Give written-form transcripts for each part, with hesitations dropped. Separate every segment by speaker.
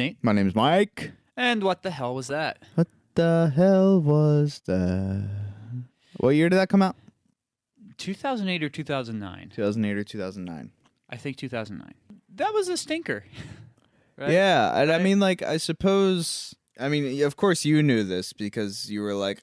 Speaker 1: Nate.
Speaker 2: My name's Mike.
Speaker 1: And what the hell was that?
Speaker 2: What the hell was that? What year did that come out?
Speaker 1: 2008 or 2009?
Speaker 2: 2008 or 2009.
Speaker 1: I think 2009. That was a stinker. Right?
Speaker 2: Yeah, and
Speaker 1: Right?
Speaker 2: I mean, like, I suppose... I mean, of course you knew this because you were like...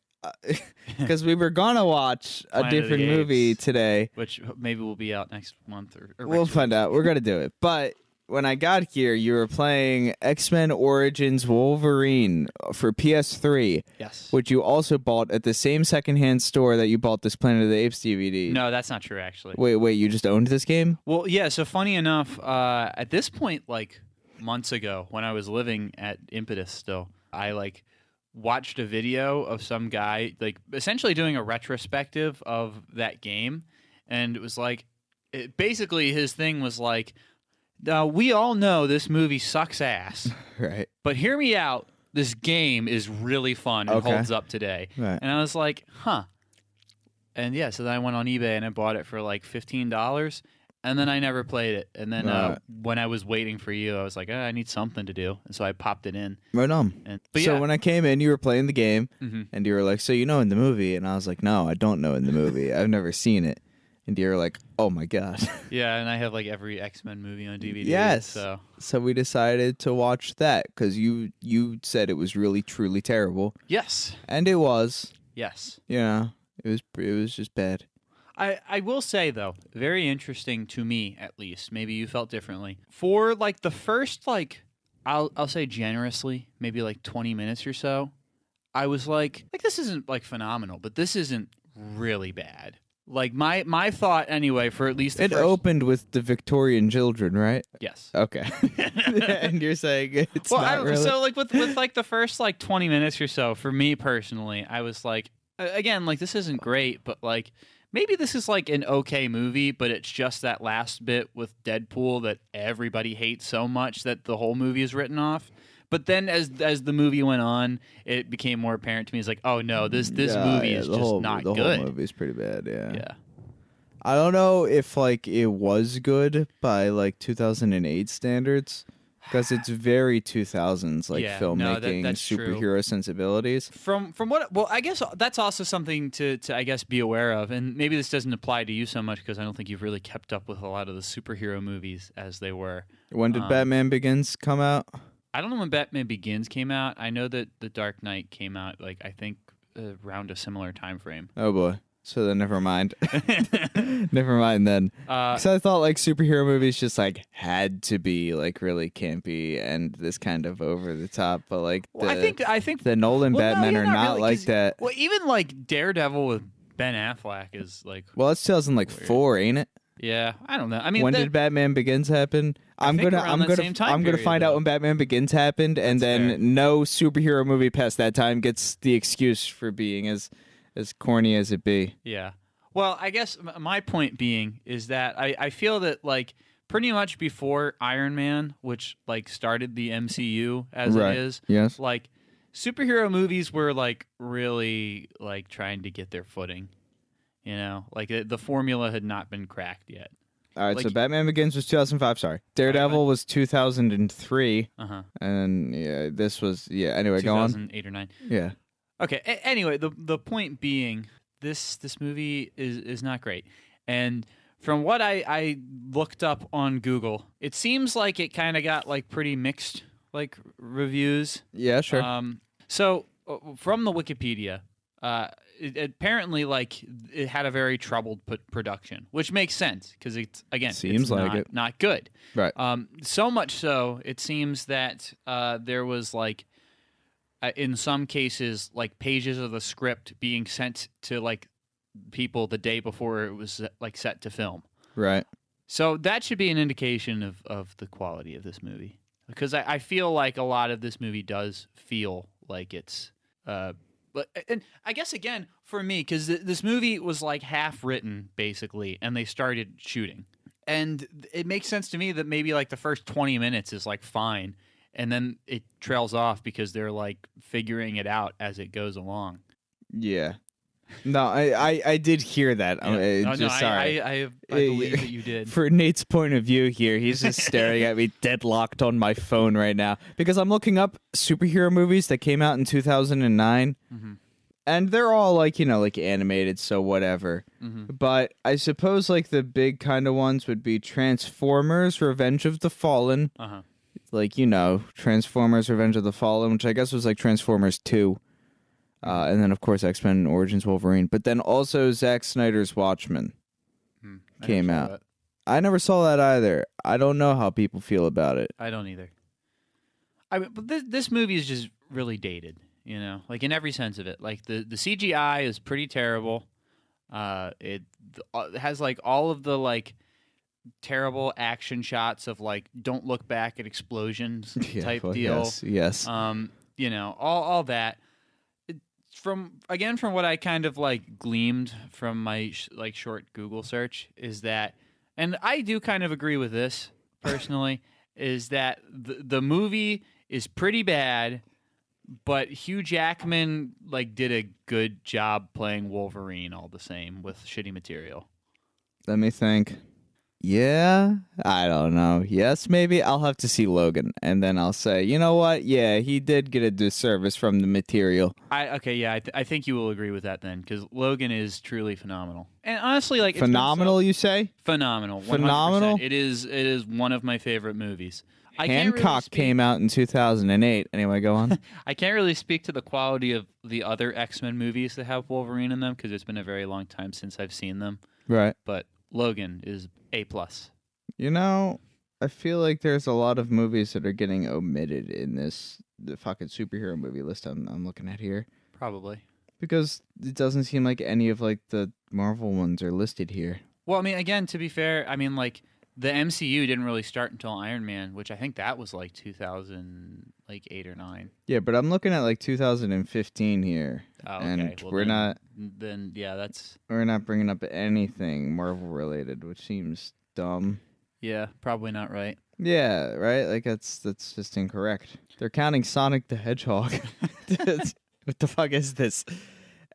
Speaker 2: Because we were gonna watch a
Speaker 1: Planet of the
Speaker 2: different movie
Speaker 1: Apes.
Speaker 2: today.
Speaker 1: Which maybe will be out next month or
Speaker 2: We'll
Speaker 1: next
Speaker 2: find
Speaker 1: week.
Speaker 2: out. We're gonna do it. But when I got here, you were playing X-Men Origins Wolverine for PS3.
Speaker 1: Yes.
Speaker 2: Which you also bought at the same secondhand store that you bought this Planet of the Apes DVD.
Speaker 1: No, that's not true, actually.
Speaker 2: Wait, you just owned this game?
Speaker 1: Well, yeah, so funny enough, at this point, like, months ago, when I was living at Impetus still, I, like, watched a video of some guy, like, essentially doing a retrospective of that game, and it was like, basically his thing was like, we all know this movie sucks ass,
Speaker 2: Right.
Speaker 1: but hear me out, this game is really fun and holds up today.
Speaker 2: Right.
Speaker 1: And I was like, huh. And yeah, so then I went on eBay and I bought it for like $15, and then I never played it. And then when I was waiting for you, I was like, I need something to do, and so I popped it in.
Speaker 2: Right on.
Speaker 1: But
Speaker 2: so
Speaker 1: yeah.
Speaker 2: when I came in, you were playing the game,
Speaker 1: Mm-hmm.
Speaker 2: and you were like, so you know in the movie? And I was like, no, I don't know in the movie. I've never seen it. And you were like, oh my God.
Speaker 1: Yeah, and I have like every X-Men movie on DVD.
Speaker 2: Yes.
Speaker 1: So
Speaker 2: we decided to watch that because you said it was really, truly terrible.
Speaker 1: yes.
Speaker 2: And it was.
Speaker 1: Yes.
Speaker 2: Yeah. It was just bad.
Speaker 1: I will say, though, very interesting to me, at least. Maybe you felt differently. For, like, the first, like, I'll say generously, maybe, like, 20 minutes or so, I was like, this isn't, like, phenomenal, but this isn't really bad. Like, my thought, anyway, for at least the
Speaker 2: It
Speaker 1: first...
Speaker 2: opened with the Victorian children, right?
Speaker 1: Yes.
Speaker 2: Okay. And you're saying it's not really?
Speaker 1: So, like, with, like, the first, like, 20 minutes or so, for me personally, I was like, again, like, this isn't great, but, like... Maybe this is like an okay movie, but it's just that last bit with Deadpool that everybody hates so much that the whole movie is written off. But then as the movie went on, it became more apparent to me. It's like, oh no, this movie is just not good.
Speaker 2: The whole movie's pretty bad, yeah.
Speaker 1: Yeah.
Speaker 2: I don't know if like it was good by like 2008 standards. Because it's very 2000s, like filmmaking,
Speaker 1: that's
Speaker 2: superhero
Speaker 1: true.
Speaker 2: sensibilities.
Speaker 1: From what? Well, I guess that's also something to I guess be aware of, and maybe this doesn't apply to you so much because I don't think you've really kept up with a lot of the superhero movies as they were.
Speaker 2: When did Batman Begins come out?
Speaker 1: I don't know when Batman Begins came out. I know that The Dark Knight came out, like I think around a similar time frame.
Speaker 2: Oh boy. So then never mind. Never mind then. Because I thought like superhero movies just like had to be like really campy and this kind of over the top. But like
Speaker 1: I think
Speaker 2: the Nolan Batmen are not
Speaker 1: really,
Speaker 2: like that.
Speaker 1: Well, even like Daredevil with Ben Affleck is like...
Speaker 2: Well, it's 2004, ain't it?
Speaker 1: Yeah, I don't know. I mean,
Speaker 2: when did Batman Begins happen? I'm gonna find out when Batman Begins happened, and then no superhero movie past that time gets the excuse for being as corny as it be.
Speaker 1: Yeah. Well, I guess my point being is that I feel that, like, pretty much before Iron Man, which, like, started the MCU as it is,
Speaker 2: yes,
Speaker 1: like, superhero movies were, like, really, like, trying to get their footing. You know? Like, the formula had not been cracked yet.
Speaker 2: All right,
Speaker 1: like,
Speaker 2: so Batman Begins was 2005, sorry. Daredevil was 2003.
Speaker 1: Uh-huh.
Speaker 2: And, yeah, this was, anyway, go on.
Speaker 1: 2008 or 9.
Speaker 2: Yeah.
Speaker 1: Okay. Anyway, the point being, this movie is not great, and from what I looked up on Google, it seems like it kind of got like pretty mixed like reviews.
Speaker 2: Yeah, sure.
Speaker 1: So from the Wikipedia, it apparently like it had a very troubled production, which makes sense because it's
Speaker 2: seems like
Speaker 1: not good.
Speaker 2: Right.
Speaker 1: So much so it seems that there was like. In some cases, like pages of the script being sent to like people the day before it was like set to film.
Speaker 2: Right.
Speaker 1: So that should be an indication of the quality of this movie, because I feel like a lot of this movie does feel like it's. But and I guess again for me, because this movie was like half written basically, and they started shooting, and it makes sense to me that maybe like the first 20 minutes is like fine. And then it trails off because they're like figuring it out as it goes along.
Speaker 2: Yeah. No, I did hear that.
Speaker 1: Yeah.
Speaker 2: Sorry.
Speaker 1: I believe that you did.
Speaker 2: For Nate's point of view here, he's just staring at me deadlocked on my phone right now because I'm looking up superhero movies that came out in 2009.
Speaker 1: Mm-hmm.
Speaker 2: And they're all like animated, so whatever.
Speaker 1: Mm-hmm.
Speaker 2: But I suppose like the big kind of ones would be Transformers: Revenge of the Fallen.
Speaker 1: Uh-huh.
Speaker 2: Like, Transformers: Revenge of the Fallen, which I guess was like Transformers 2. And then, of course, X-Men Origins Wolverine. But then also Zack Snyder's Watchmen came out.
Speaker 1: That.
Speaker 2: I never saw that either. I don't know how people feel about it.
Speaker 1: I don't either. But this movie is just really dated, like in every sense of it. Like the CGI is pretty terrible. It has like all of the like terrible action shots of like don't look back at explosions type deal.
Speaker 2: Yes.
Speaker 1: All that. From what I kind of like gleamed from my short Google search is that, and I do kind of agree with this personally, is that the movie is pretty bad, but Hugh Jackman like did a good job playing Wolverine all the same with shitty material.
Speaker 2: Let me think. Yeah, I don't know. Yes, maybe I'll have to see Logan, and then I'll say, you know what? Yeah, he did get a disservice from the material.
Speaker 1: I think you will agree with that then, because Logan is truly phenomenal. And honestly, like
Speaker 2: phenomenal, you say?
Speaker 1: Phenomenal, 100%.
Speaker 2: Phenomenal.
Speaker 1: It is one of my favorite movies.
Speaker 2: Hancock came out in 2008. Anyway, go on.
Speaker 1: I can't really speak to the quality of the other X-Men movies that have Wolverine in them because it's been a very long time since I've seen them.
Speaker 2: Right.
Speaker 1: But Logan is A+.
Speaker 2: I feel like there's a lot of movies that are getting omitted in the fucking superhero movie list I'm looking at here.
Speaker 1: Probably.
Speaker 2: Because it doesn't seem like any of like the Marvel ones are listed here.
Speaker 1: Well, I mean, again, to be fair, I mean, like the MCU didn't really start until Iron Man, which I think that was like 2008 or 9.
Speaker 2: Yeah, but I'm looking at like 2015 here.
Speaker 1: Oh, okay.
Speaker 2: And
Speaker 1: well,
Speaker 2: we're not bringing up anything Marvel related, which seems dumb.
Speaker 1: Yeah, probably not right.
Speaker 2: Yeah, right? Like that's just incorrect. They're counting Sonic the Hedgehog. What the fuck is this?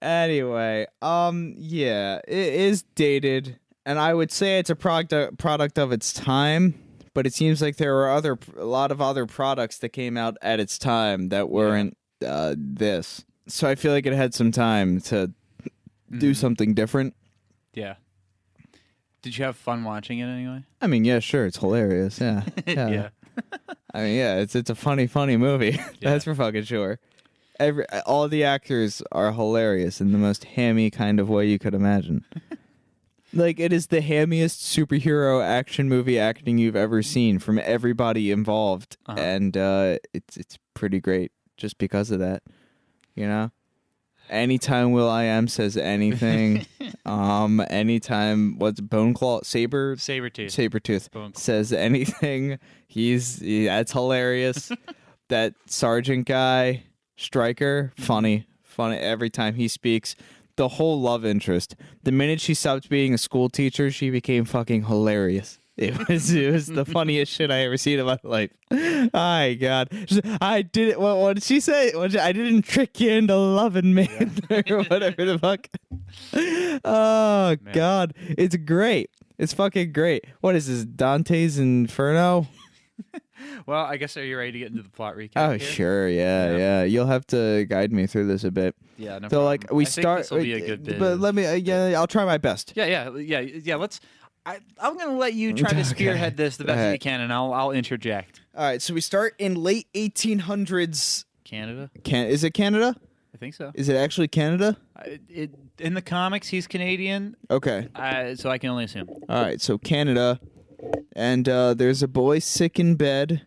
Speaker 2: Anyway, yeah, it is dated, and I would say it's a product of its time, but it seems like there were a lot of other products that came out at its time that weren't this. So I feel like it had some time to do something different.
Speaker 1: Yeah. Did you have fun watching it anyway?
Speaker 2: I mean, yeah, sure, it's hilarious. Yeah.
Speaker 1: Yeah.
Speaker 2: I mean, yeah, it's a funny movie. That's for fucking sure. All the actors are hilarious in the most hammy kind of way you could imagine. Like, it is the hammiest superhero action movie acting you've ever seen from everybody involved, and it's pretty great just because of that. Anytime Will.i.am says anything, anytime Sabretooth says anything, that's hilarious. That sergeant guy, Stryker, funny every time he speaks. The whole love interest. The minute she stopped being a school teacher, she became fucking hilarious. It was the funniest shit I ever seen in my life. My God. I did it. What did she say? I didn't trick you into loving me. Or whatever the fuck. Oh, man. God. It's great. It's fucking great. What is this? Dante's Inferno?
Speaker 1: Well, I guess, are you ready to get into the plot recap?
Speaker 2: Oh, here? Sure. Yeah. You'll have to guide me through this a bit.
Speaker 1: Yeah, no
Speaker 2: so,
Speaker 1: problem.
Speaker 2: like, we start.
Speaker 1: This will be a good bit.
Speaker 2: But let me, I'll try my best.
Speaker 1: Yeah. Let's. I'm going to let you try to spearhead this the best as you can, and I'll interject.
Speaker 2: All right, so we start in late 1800s.
Speaker 1: Canada?
Speaker 2: Is it Canada?
Speaker 1: I think so.
Speaker 2: Is it actually Canada?
Speaker 1: In the comics, he's Canadian.
Speaker 2: Okay.
Speaker 1: So I can only assume.
Speaker 2: All right, so Canada, and there's a boy sick in bed,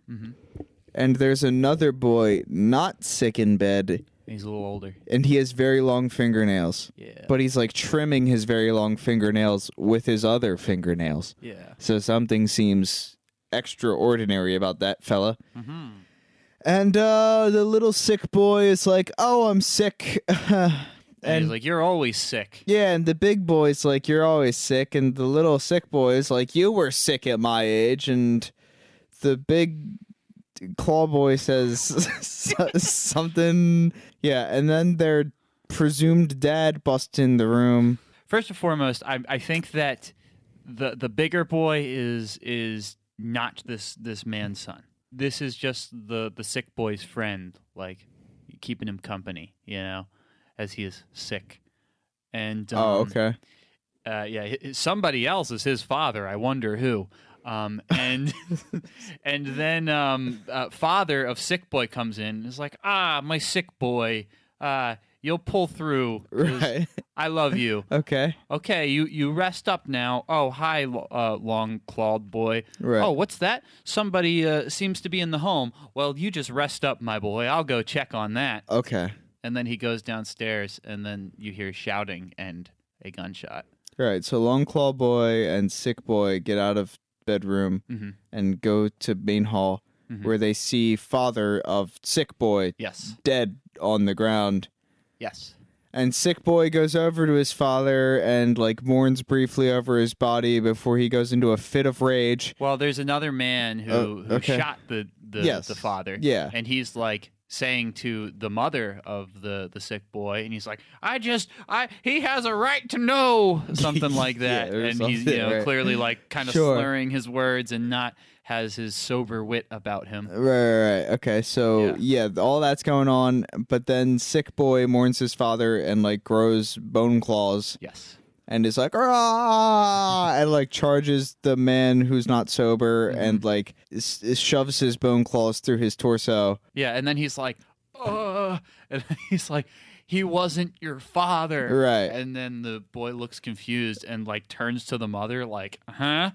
Speaker 2: and there's another boy not sick in bed.
Speaker 1: He's a little older.
Speaker 2: And he has very long fingernails.
Speaker 1: Yeah.
Speaker 2: But he's like trimming his very long fingernails with his other fingernails.
Speaker 1: Yeah.
Speaker 2: So something seems extraordinary about that fella. Mm-hmm. And the little sick boy is like, "Oh, I'm sick."
Speaker 1: And he's like, "You're always sick."
Speaker 2: Yeah, and the big boy's like, "You're always sick." And the little sick boy is like, "You were sick at my age." And the big Claw Boy says something. Yeah, and then they're presumed dad busts in the room.
Speaker 1: First and foremost, I think that the bigger boy is not this man's son. This is just the sick boy's friend, like keeping him company, as he is sick. And
Speaker 2: okay.
Speaker 1: Somebody else is his father. I wonder who. And and then father of sick boy comes in and is like, my sick boy, you'll pull through.
Speaker 2: Right.
Speaker 1: I love you.
Speaker 2: Okay.
Speaker 1: Okay, you rest up now. Oh, hi, long-clawed boy.
Speaker 2: Right.
Speaker 1: Oh, what's that? Somebody seems to be in the home. Well, you just rest up, my boy. I'll go check on that.
Speaker 2: Okay.
Speaker 1: And then he goes downstairs, and then you hear shouting and a gunshot.
Speaker 2: Right. So Long Claw Boy and Sick Boy get out of bedroom and go to main hall where they see father of Sick Boy dead on the ground.
Speaker 1: Yes.
Speaker 2: And Sick Boy goes over to his father and mourns briefly over his body before he goes into a fit of rage.
Speaker 1: Well, there's another man who shot the father.
Speaker 2: Yeah.
Speaker 1: And he's saying to the mother of the sick boy, and he's like, he has a right to know, something like that. And he's clearly kind of slurring his words and not has his sober wit about him.
Speaker 2: Right. Okay, so all that's going on, but then Sick Boy mourns his father and grows bone claws.
Speaker 1: Yes.
Speaker 2: And is like, "Ah!" and charges the man who's not sober and shoves his bone claws through his torso.
Speaker 1: Yeah, and then he's like, and he's like, he wasn't your father.
Speaker 2: Right.
Speaker 1: And then the boy looks confused and turns to the mother like, huh?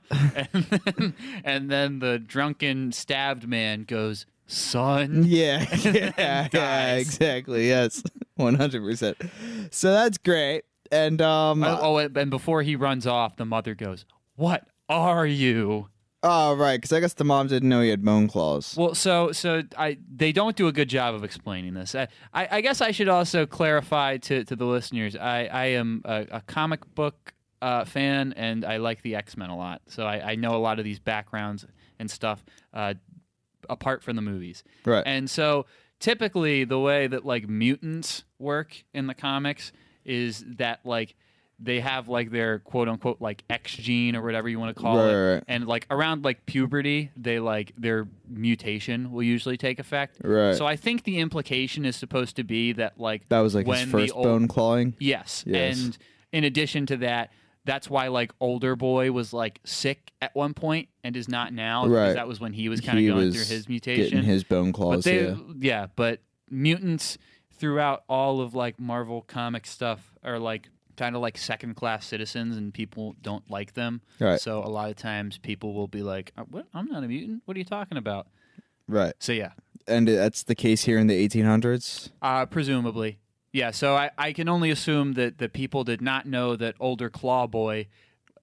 Speaker 1: and then the drunken stabbed man goes, son.
Speaker 2: Yeah, exactly. Yes, 100%. So that's great. And
Speaker 1: and before he runs off, the mother goes, "What are you?"
Speaker 2: Oh, right, because I guess the mom didn't know he had bone claws.
Speaker 1: Well, so they don't do a good job of explaining this. I guess I should also clarify to the listeners. I am a comic book fan, and I like the X-Men a lot. So I know a lot of these backgrounds and stuff apart from the movies.
Speaker 2: Right.
Speaker 1: And so typically the way that mutants work in the comics is that they have their quote unquote X gene or whatever you want to call it,
Speaker 2: right.
Speaker 1: and around puberty they their mutation will usually take effect.
Speaker 2: Right.
Speaker 1: So I think the implication is supposed to be that
Speaker 2: that was his first bone clawing.
Speaker 1: Yes. And in addition to that, that's why older boy was sick at one point and is not now.
Speaker 2: Right.
Speaker 1: Because that was when he was kind of going through his mutation,
Speaker 2: getting his bone claws.
Speaker 1: But but mutants throughout all of Marvel comic stuff are kind of second class citizens, and people don't like them.
Speaker 2: Right.
Speaker 1: So a lot of times people will be like, "What? I'm not a mutant. What are you talking about?"
Speaker 2: Right.
Speaker 1: So yeah.
Speaker 2: And that's the case here in the 1800s?
Speaker 1: Presumably. Yeah, so I can only assume that the people did not know that older Claw Boy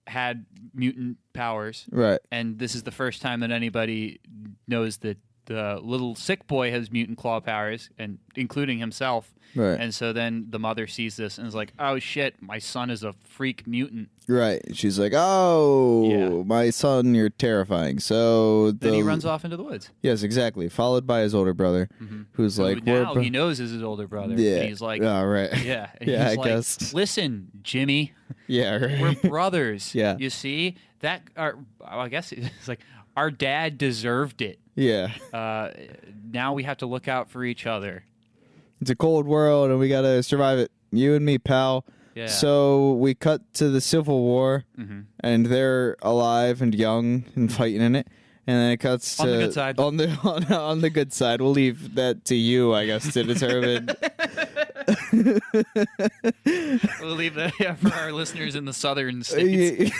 Speaker 1: had mutant powers.
Speaker 2: Right.
Speaker 1: And this is the first time that anybody knows that the little sick boy has mutant claw powers, and including himself.
Speaker 2: Right.
Speaker 1: And so then the mother sees this and is like, "Oh shit, my son is a freak mutant."
Speaker 2: Right. She's like, "Oh, my son, you're terrifying." So
Speaker 1: then he runs off into the woods.
Speaker 2: Yes, exactly. Followed by his older brother, who's
Speaker 1: now he knows is his older brother.
Speaker 2: Yeah.
Speaker 1: And he's like,
Speaker 2: "Oh, right."
Speaker 1: Yeah. And
Speaker 2: yeah,
Speaker 1: he's
Speaker 2: I guess.
Speaker 1: "Listen, Jimmy.
Speaker 2: Yeah, right.
Speaker 1: We're brothers.
Speaker 2: Yeah.
Speaker 1: You see that? I guess it's our dad deserved it.
Speaker 2: Yeah.
Speaker 1: Now we have to look out for each other.
Speaker 2: It's a cold world, and we gotta survive it. You and me, pal."
Speaker 1: Yeah.
Speaker 2: So we cut to the Civil War, and they're alive and young and fighting in it. And then it cuts to
Speaker 1: on the good side.
Speaker 2: On the good side. We'll leave that to you, I guess, to determine.
Speaker 1: We'll leave that for our listeners in the southern states.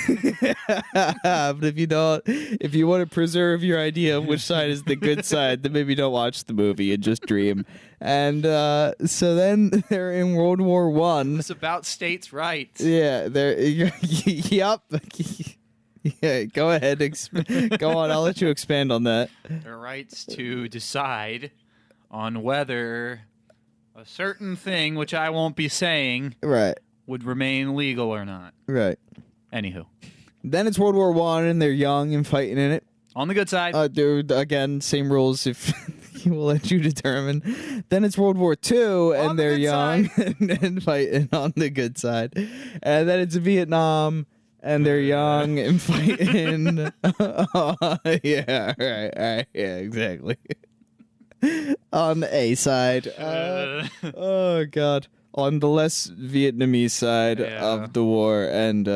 Speaker 2: But if you want to preserve your idea of which side is the good side, then maybe don't watch the movie and just dream. And so then they're in World War I.
Speaker 1: It's about states' rights.
Speaker 2: Yeah, they're yep. Yeah, go ahead. Go on. I'll let you expand on that.
Speaker 1: The rights to decide on whether a certain thing, which I won't be saying,
Speaker 2: right,
Speaker 1: would remain legal or not.
Speaker 2: Right.
Speaker 1: Anywho.
Speaker 2: Then it's World War I, and they're young and fighting in it.
Speaker 1: On the good side.
Speaker 2: Dude, again, same rules. If we'll let you determine. Then it's World War II, and
Speaker 1: the
Speaker 2: they're
Speaker 1: good
Speaker 2: young and fighting on the good side. And then it's Vietnam, and they're young and fighting. Yeah, right, yeah, exactly. On the A side. Oh, God. On the less Vietnamese side of the war, and,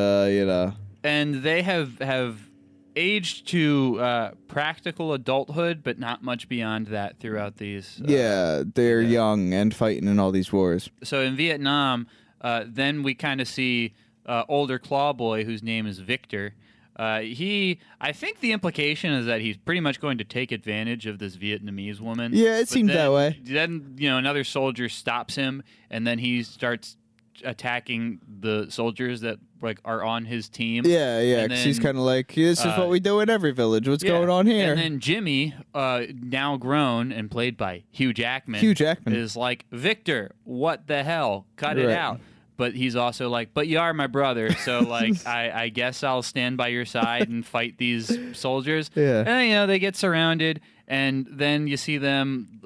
Speaker 1: And they have aged to practical adulthood, but not much beyond that throughout these.
Speaker 2: They're young and fighting in all these wars.
Speaker 1: So in Vietnam, then we kind of see older Clawboy, whose name is Victor. I think the implication is that he's pretty much going to take advantage of this Vietnamese woman.
Speaker 2: Yeah, it seemed that way.
Speaker 1: Then, another soldier stops him, and then he starts attacking the soldiers that are on his team.
Speaker 2: Yeah, because he's kind of like, this is what we do in every village. What's going on here?
Speaker 1: And then Jimmy, now grown and played by Hugh Jackman, is like, Victor, what the hell? Cut it out. But he's also like, but you are my brother, so I guess I'll stand by your side and fight these soldiers.
Speaker 2: Yeah.
Speaker 1: And they get surrounded, and then you see them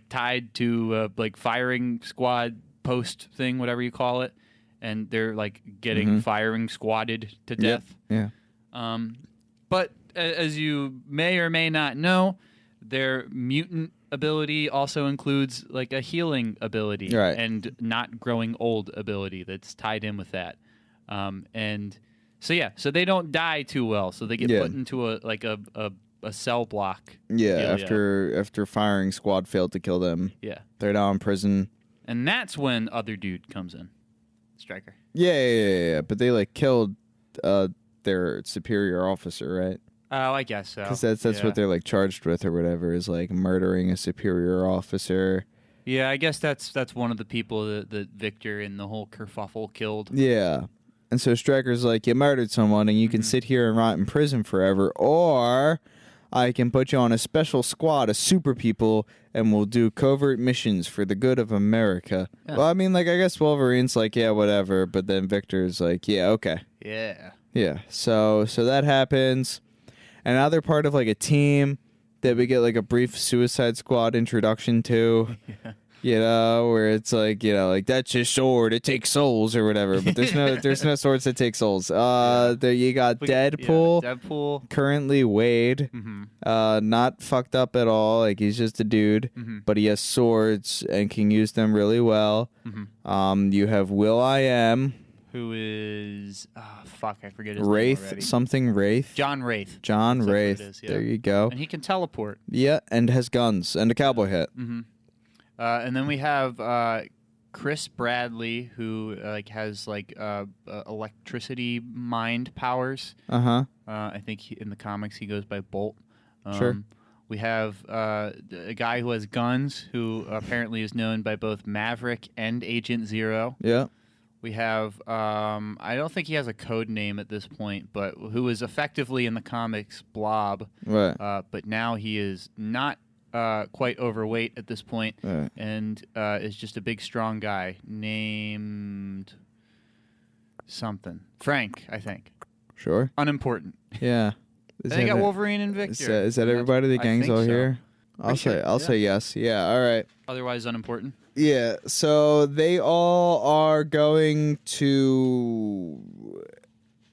Speaker 1: tied to firing squad post thing, whatever you call it, and they're getting firing squadded to death.
Speaker 2: Yeah.
Speaker 1: But as you may or may not know, their mutant ability also includes a healing ability and not growing old ability that's tied in with that. And so they don't die too well, so they get put into a cell block.
Speaker 2: Yeah, after firing squad failed to kill them.
Speaker 1: Yeah.
Speaker 2: They're now in prison.
Speaker 1: And that's when other dude comes in. Stryker.
Speaker 2: Yeah. But they killed their superior officer, right?
Speaker 1: Oh, I guess so.
Speaker 2: Because that's what they're charged with or whatever, is murdering a superior officer.
Speaker 1: Yeah, I guess that's one of the people that Victor and the whole kerfuffle killed.
Speaker 2: Yeah. And so Stryker's like, you murdered someone and you can sit here and rot in prison forever, or I can put you on a special squad of super people and we'll do covert missions for the good of America. Yeah. Well, I mean, I guess Wolverine's like, yeah, whatever, but then Victor's like, yeah, okay.
Speaker 1: Yeah.
Speaker 2: Yeah, so that happens. And now they're part of a team that we get a brief Suicide Squad introduction to, where it's that's your sword, it takes souls or whatever. But there's no swords that take souls. There you got Deadpool.
Speaker 1: Deadpool. Currently
Speaker 2: Wade. Not fucked up at all. He's just a dude, but he has swords and can use them really well. You have Will.I.am.
Speaker 1: Who is I forget his name
Speaker 2: Wraith, something Wraith.
Speaker 1: John Wraith.
Speaker 2: John Wraith. There you go.
Speaker 1: And he can teleport.
Speaker 2: Yeah, and has guns and a cowboy hat.
Speaker 1: And then we have Chris Bradley, who has electricity mind powers. I think in the comics he goes by Bolt.
Speaker 2: Sure.
Speaker 1: We have a guy who has guns, who apparently is known by both Maverick and Agent Zero.
Speaker 2: Yeah.
Speaker 1: We have, I don't think he has a code name at this point, but who is effectively in the comics Blob.
Speaker 2: Right.
Speaker 1: But now he is not quite overweight at this point, and is just a big, strong guy named something. Frank, I think.
Speaker 2: Sure.
Speaker 1: Unimportant.
Speaker 2: Yeah.
Speaker 1: I think got Wolverine and Victor.
Speaker 2: Is that everybody? The gang's all here? I'll say yes. Yeah, all right.
Speaker 1: Otherwise unimportant.
Speaker 2: Yeah, so they all are going to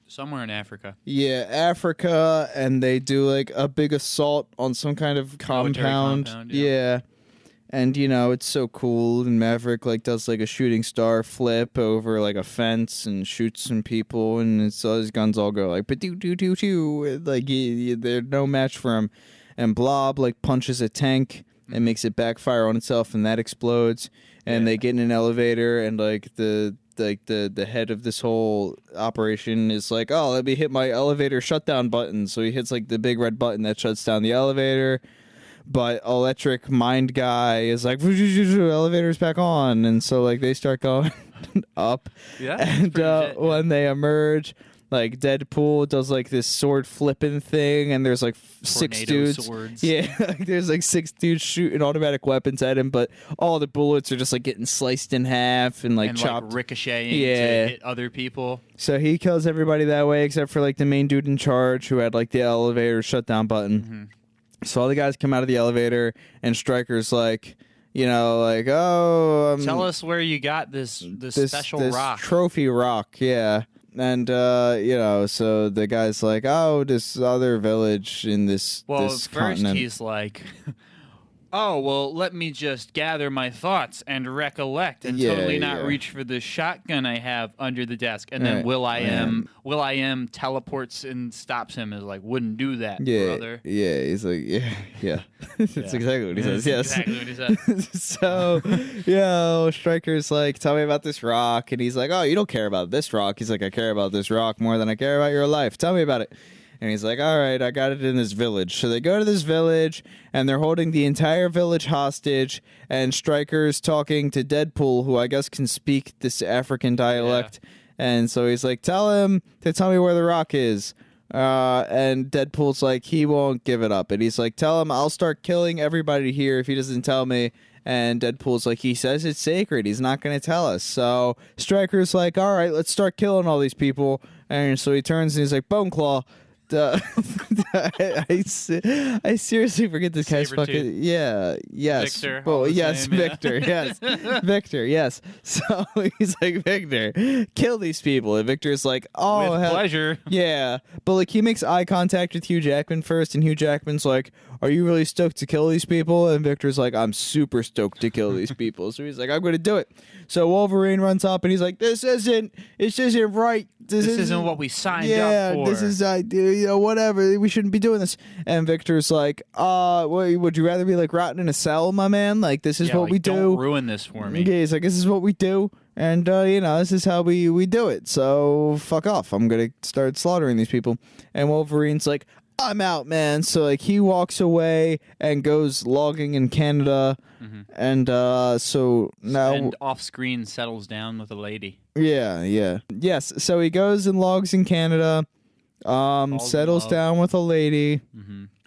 Speaker 1: somewhere in Africa.
Speaker 2: Yeah, Africa, and they do a big assault on some kind of compound. Yeah. And it's so cool, and Maverick does a shooting star flip over a fence and shoots some people, and his guns all go ba-doo-doo-doo-doo. They're no match for him. And Blob punches a tank and makes it backfire on itself, and that explodes. And they get in an elevator, and the head of this whole operation is oh, let me hit my elevator shutdown button. So he hits the big red button that shuts down the elevator. But Electric Mind Guy is elevator's back on, and so they start going up.
Speaker 1: Yeah.
Speaker 2: And when they emerge, Deadpool does this sword flipping thing, and there's 6 dudes.
Speaker 1: Swords.
Speaker 2: Yeah, there's 6 dudes shooting automatic weapons at him, but all the bullets are just getting sliced in half and chopped,
Speaker 1: ricocheting to hit other people.
Speaker 2: So he kills everybody that way, except for the main dude in charge who had the elevator shutdown button. So all the guys come out of the elevator, and Stryker's like, oh,
Speaker 1: Tell us where you got this special rock.
Speaker 2: Trophy rock, yeah. And, so the guy's like, oh, this other village in this
Speaker 1: first
Speaker 2: continent.
Speaker 1: He's like, oh, well, let me just gather my thoughts and recollect and totally not reach for the shotgun I have under the desk. And then Will I Am teleports and stops him and is like, wouldn't do that, brother.
Speaker 2: Yeah, he's like, yeah. That's exactly what he says, yes.
Speaker 1: Exactly what he said.
Speaker 2: So, Stryker's like, tell me about this rock. And he's like, oh, you don't care about this rock. He's like, I care about this rock more than I care about your life. Tell me about it. And he's like, all right, I got it in this village. So they go to this village, and they're holding the entire village hostage, and Stryker's talking to Deadpool, who I guess can speak this African dialect. Yeah. And so he's like, tell him to tell me where the rock is. And Deadpool's like, he won't give it up. And he's like, tell him I'll start killing everybody here if he doesn't tell me. And Deadpool's like, he says it's sacred. He's not going to tell us. So Stryker's like, all right, let's start killing all these people. And so he turns and he's like, Bone Claw. I seriously forget this guy's fucking yes
Speaker 1: Victor.
Speaker 2: Victor, yes. Victor, yes. So he's like, Victor, kill these people, and Victor's like, oh,
Speaker 1: with pleasure.
Speaker 2: Yeah, but like he makes eye contact with Hugh Jackman first, and Hugh Jackman's like, are you really stoked to kill these people? And Victor's like, I'm super stoked to kill these people. So he's like, I'm gonna do it. So Wolverine runs up and he's like, this isn't right. This
Speaker 1: isn't what we signed up for.
Speaker 2: This is whatever. We shouldn't be doing this. And Victor's like, would you rather be like rotting in a cell, my man? Like, this is what we do.
Speaker 1: Don't ruin this for me.
Speaker 2: Yeah, he's like, this is what we do. And, this is how we do it. So fuck off. I'm going to start slaughtering these people. And Wolverine's like, I'm out, man. So like he walks away and goes logging in Canada. Mm-hmm. And so now...
Speaker 1: And off-screen settles down with a lady.
Speaker 2: Yeah. Yes, so he goes and logs in Canada. Settles down with a lady,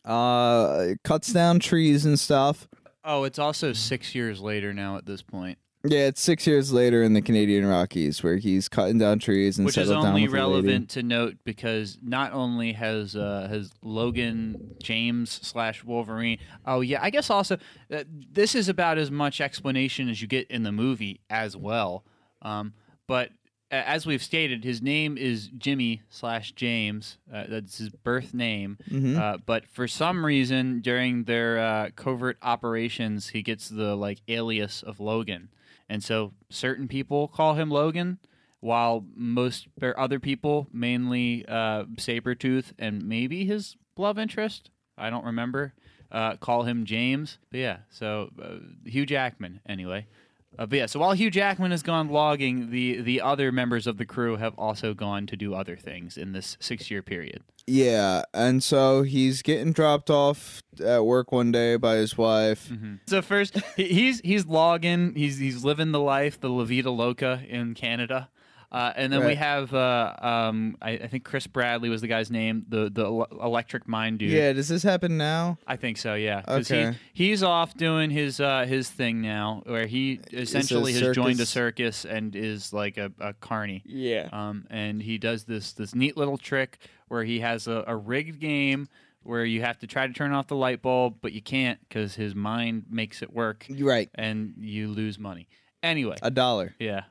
Speaker 2: cuts down trees and stuff.
Speaker 1: Oh, it's also 6 years later now at this point.
Speaker 2: Yeah, it's 6 years later in the Canadian Rockies where he's cutting down trees and settled down with a lady.
Speaker 1: Which is only relevant to note because not only has Logan James / Wolverine. Oh yeah, I guess also this is about as much explanation as you get in the movie as well. But as we've stated, his name is Jimmy / James. That's his birth name. Mm-hmm. But for some reason, during their covert operations, he gets the alias of Logan. And so certain people call him Logan, while most other people, mainly Sabretooth and maybe his love interest, I don't remember, call him James. But yeah, so Hugh Jackman, anyway. But yeah, so while Hugh Jackman has gone logging, the other members of the crew have also gone to do other things in this 6-year period.
Speaker 2: Yeah, and so he's getting dropped off at work one day by his wife.
Speaker 1: Mm-hmm. So first, he's logging, he's living the life, the La Vida Loca in Canada. And then we have, I think Chris Bradley was the guy's name, the electric mind dude.
Speaker 2: Yeah, does this happen now?
Speaker 1: I think so, yeah.
Speaker 2: Okay.
Speaker 1: He's off doing his thing now, where he essentially has joined a circus and is like a carny.
Speaker 2: Yeah.
Speaker 1: And he does this neat little trick where he has a rigged game where you have to try to turn off the light bulb, but you can't because his mind makes it work.
Speaker 2: Right.
Speaker 1: And you lose money. Anyway.
Speaker 2: $1.
Speaker 1: Yeah.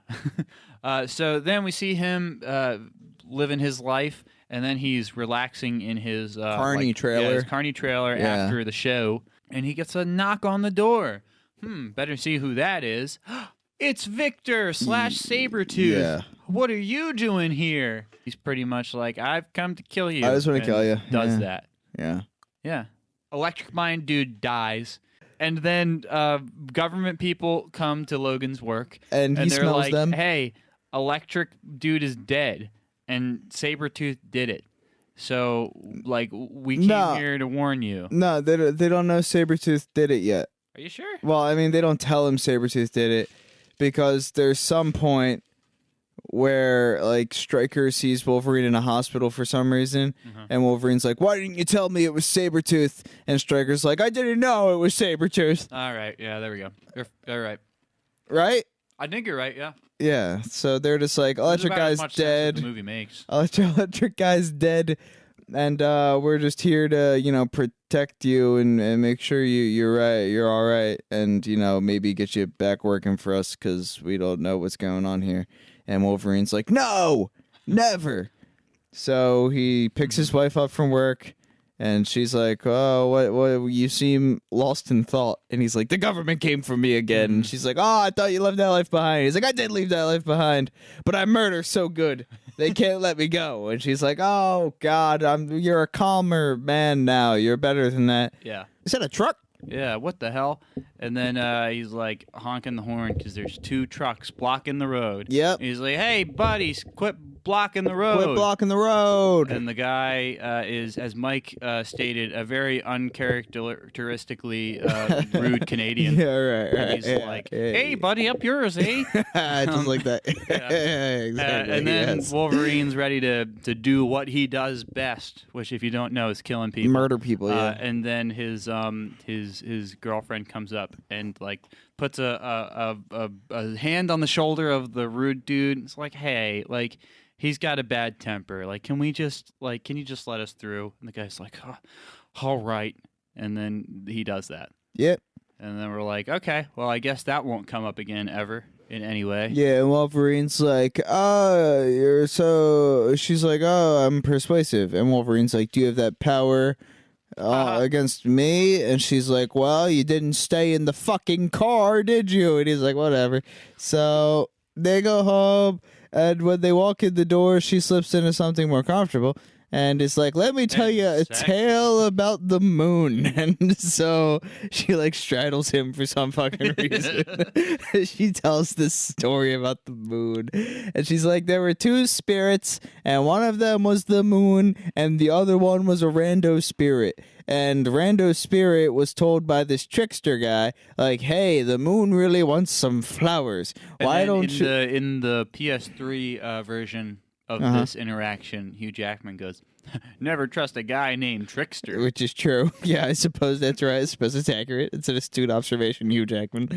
Speaker 1: So then we see him living his life, and then he's relaxing in his
Speaker 2: carny trailer.
Speaker 1: Yeah, his carny trailer after the show, and he gets a knock on the door. Better see who that is. It's Victor / Sabretooth.
Speaker 2: Yeah.
Speaker 1: What are you doing here? He's pretty much like, I've come to kill you.
Speaker 2: I just want to kill you.
Speaker 1: Does that.
Speaker 2: Yeah.
Speaker 1: Yeah. Electric Mind Dude dies. And then government people come to Logan's work.
Speaker 2: And he
Speaker 1: they're
Speaker 2: smells
Speaker 1: like,
Speaker 2: them.
Speaker 1: Hey, Electric Dude is dead. And Sabretooth did it. So, we came here to warn you.
Speaker 2: No, they don't know Sabretooth did it yet.
Speaker 1: Are you sure?
Speaker 2: Well, I mean, they don't tell him Sabretooth did it because there's some point where Stryker sees Wolverine in a hospital for some reason, and Wolverine's like, why didn't you tell me it was Sabretooth? And Stryker's like, I didn't know it was Sabretooth.
Speaker 1: All right, yeah, there we go. You're all right.
Speaker 2: Right?
Speaker 1: I think you're right, yeah.
Speaker 2: Yeah, so they're just like, electric guy's dead.
Speaker 1: The movie makes.
Speaker 2: Electric guy's dead. and we're just here to, protect you and make sure you're all right, and maybe get you back working for us because we don't know what's going on here. And Wolverine's like, no, never. So he picks his wife up from work. And she's like, oh, what, you seem lost in thought. And he's like, the government came for me again. And she's like, oh, I thought you left that life behind. He's like, I did leave that life behind, but I murder so good. They can't let me go. And she's like, oh, God, you're a calmer man now. You're better than that.
Speaker 1: Yeah.
Speaker 2: Is that a truck?
Speaker 1: Yeah, what the hell? And then he's like honking the horn because there's 2 trucks blocking the road.
Speaker 2: Yep.
Speaker 1: He's like, hey, buddies, quit blocking the road.
Speaker 2: Quit blocking the road.
Speaker 1: And the guy is, as Mike stated, a very uncharacteristically rude Canadian.
Speaker 2: Yeah, right.
Speaker 1: And he's like, hey, buddy, up yours, eh?
Speaker 2: Just like that. Exactly.
Speaker 1: And then
Speaker 2: yes.
Speaker 1: Wolverine's ready to do what he does best, which, if you don't know, is killing people.
Speaker 2: Murder people, yeah.
Speaker 1: And then his girlfriend comes up and like puts a hand on the shoulder of the rude dude. It's like, hey, like, he's got a bad temper. Like, can you just let us through? And the guy's like, oh, all right. And then he does that.
Speaker 2: Yep.
Speaker 1: And then we're like, okay, well, I guess that won't come up again ever in any way.
Speaker 2: Yeah, and Wolverine's like, you're so... She's like, oh, I'm persuasive. And Wolverine's like, do you have that power against me? And she's like, well, you didn't stay in the fucking car, did you? And he's like, whatever. So they go home, and when they walk in the door, she slips into something more comfortable. And it's like, let me tell you a tale about the moon. And so she like straddles him for some fucking reason. She tells this story about the moon. And she's like, there were 2 spirits, and one of them was the moon, and the other one was a rando spirit. And Rando's spirit was told by this trickster guy, like, hey, the moon really wants some flowers. Why don't you...
Speaker 1: In the PS3 version of this interaction, Hugh Jackman goes, never trust a guy named Trickster.
Speaker 2: Which is true. Yeah, I suppose that's right. I suppose it's accurate. It's an astute observation, Hugh Jackman.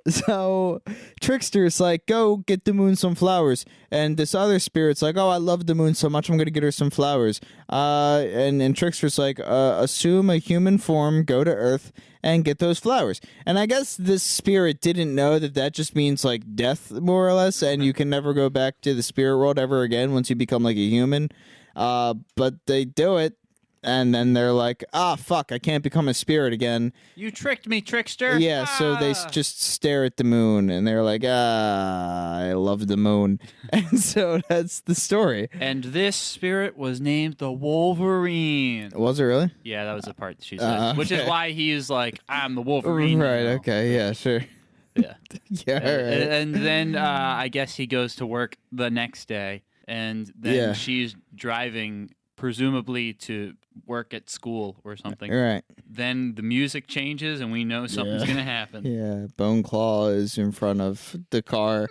Speaker 2: So Trickster's like, go get the moon some flowers. And this other spirit's like, oh, I love the moon so much, I'm going to get her some flowers. And Trickster's like, assume a human form, go to Earth, and get those flowers. And I guess this spirit didn't know that just means like death, more or less, and you can never go back to the spirit world ever again once you become like a human. But they do it, and then they're like, fuck, I can't become a spirit again.
Speaker 1: You tricked me, Trickster.
Speaker 2: Yeah, so they just stare at the moon, and they're like, I love the moon. And so that's the story.
Speaker 1: And this spirit was named the Wolverine.
Speaker 2: Was it really?
Speaker 1: Yeah, that was the part that she said. Which is why he's like, I'm the Wolverine.
Speaker 2: Right, okay, yeah, sure.
Speaker 1: Yeah.
Speaker 2: Yeah, right.
Speaker 1: And then I guess he goes to work the next day. And then she's driving, presumably to work at school or something.
Speaker 2: Right.
Speaker 1: Then the music changes, and we know something's going to happen.
Speaker 2: Yeah, Bone Claw is in front of the car,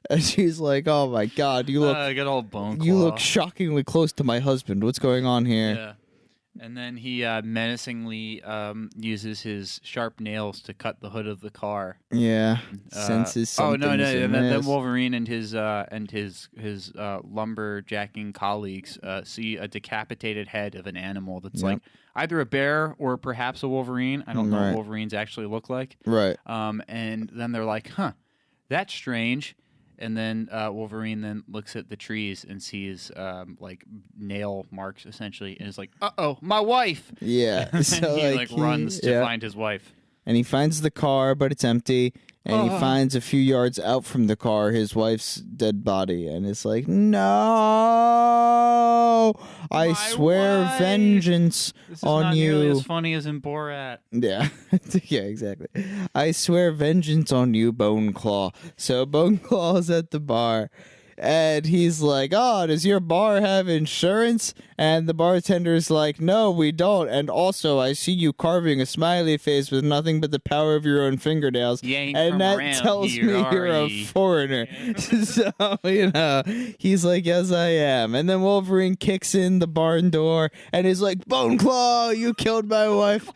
Speaker 2: and she's like, oh my God, you look...
Speaker 1: good old Bone Claw.
Speaker 2: You look shockingly close to my husband. What's going on here?
Speaker 1: Yeah. And then he menacingly uses his sharp nails to cut the hood of the car.
Speaker 2: Yeah, senses something.
Speaker 1: Oh no! And then Wolverine and his lumberjacking colleagues see a decapitated head of an animal that's like either a bear or perhaps a Wolverine. I don't know what Wolverines actually look like.
Speaker 2: Right.
Speaker 1: And then they're like, "Huh, that's strange." And then Wolverine then looks at the trees and sees like nail marks essentially, and is like, "Uh-oh, my wife!"
Speaker 2: Yeah,
Speaker 1: and
Speaker 2: so
Speaker 1: he like runs to find his wife.
Speaker 2: And he finds the car, but it's empty. And he finds a few yards out from the car his wife's dead body, and it's like, no! I swear vengeance on you.
Speaker 1: This is not nearly as funny as in Borat.
Speaker 2: Yeah, yeah, exactly. I swear vengeance on you, Bone Claw. So Bone Claw's at the bar, and he's like, oh, does your bar have insurance? And the bartender's like, no, we don't. And also, I see you carving a smiley face with nothing but the power of your own fingernails. And that tells me you're a foreigner. So, he's like, yes, I am. And then Wolverine kicks in the barn door and is like, Bone Claw, you killed my wife.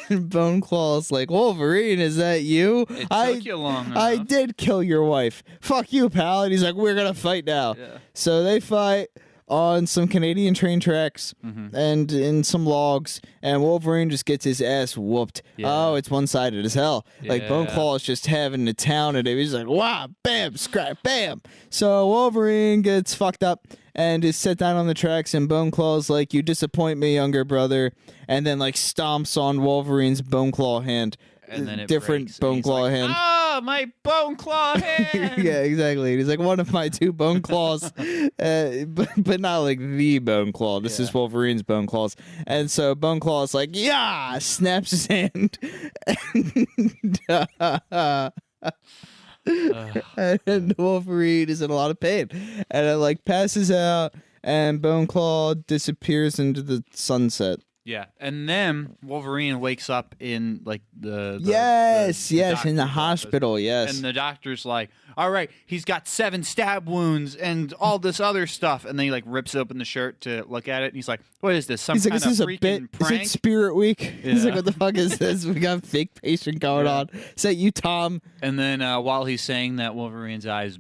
Speaker 2: And Bone Claw's like, Wolverine, is that you?
Speaker 1: It took you long enough.
Speaker 2: I did kill your wife. Fuck you, pal. And he's like, we're gonna fight now.
Speaker 1: Yeah.
Speaker 2: So they fight on some Canadian train tracks and in some logs, and Wolverine just gets his ass whooped.
Speaker 1: Yeah.
Speaker 2: Oh, it's one-sided as hell. Like, Bone Claw is just having a town at him. He's like, wow, bam, scrap, bam. So Wolverine gets fucked up and is set down on the tracks, and Bone Claw's like, you disappoint me, younger brother, and then, like, stomps on Wolverine's Bone Claw hand.
Speaker 1: And then it
Speaker 2: different
Speaker 1: breaks,
Speaker 2: Bone Claw
Speaker 1: like,
Speaker 2: hand.
Speaker 1: Oh, my Bone Claw hand!
Speaker 2: Yeah, exactly. He's like one of my two bone claws, but not like the bone claw. This is Wolverine's bone claws. And so Bone Claw's like, yeah, snaps his hand. And Wolverine is in a lot of pain. And it like passes out, and Bone Claw disappears into the sunset.
Speaker 1: Yeah, and then Wolverine wakes up in like the
Speaker 2: yes, in
Speaker 1: doctor's
Speaker 2: the
Speaker 1: office.
Speaker 2: hospital, yes.
Speaker 1: And the doctor's like, all right, he's got 7 stab wounds and all this other stuff. And then he like rips open the shirt to look at it. And he's like, what is this?
Speaker 2: He's like, is this a bit?
Speaker 1: Prank?
Speaker 2: Is it Spirit Week?
Speaker 1: Yeah.
Speaker 2: He's like, what the fuck is this? We got a fake patient going on. Is that you, Tom?
Speaker 1: And then while he's saying that, Wolverine's eyes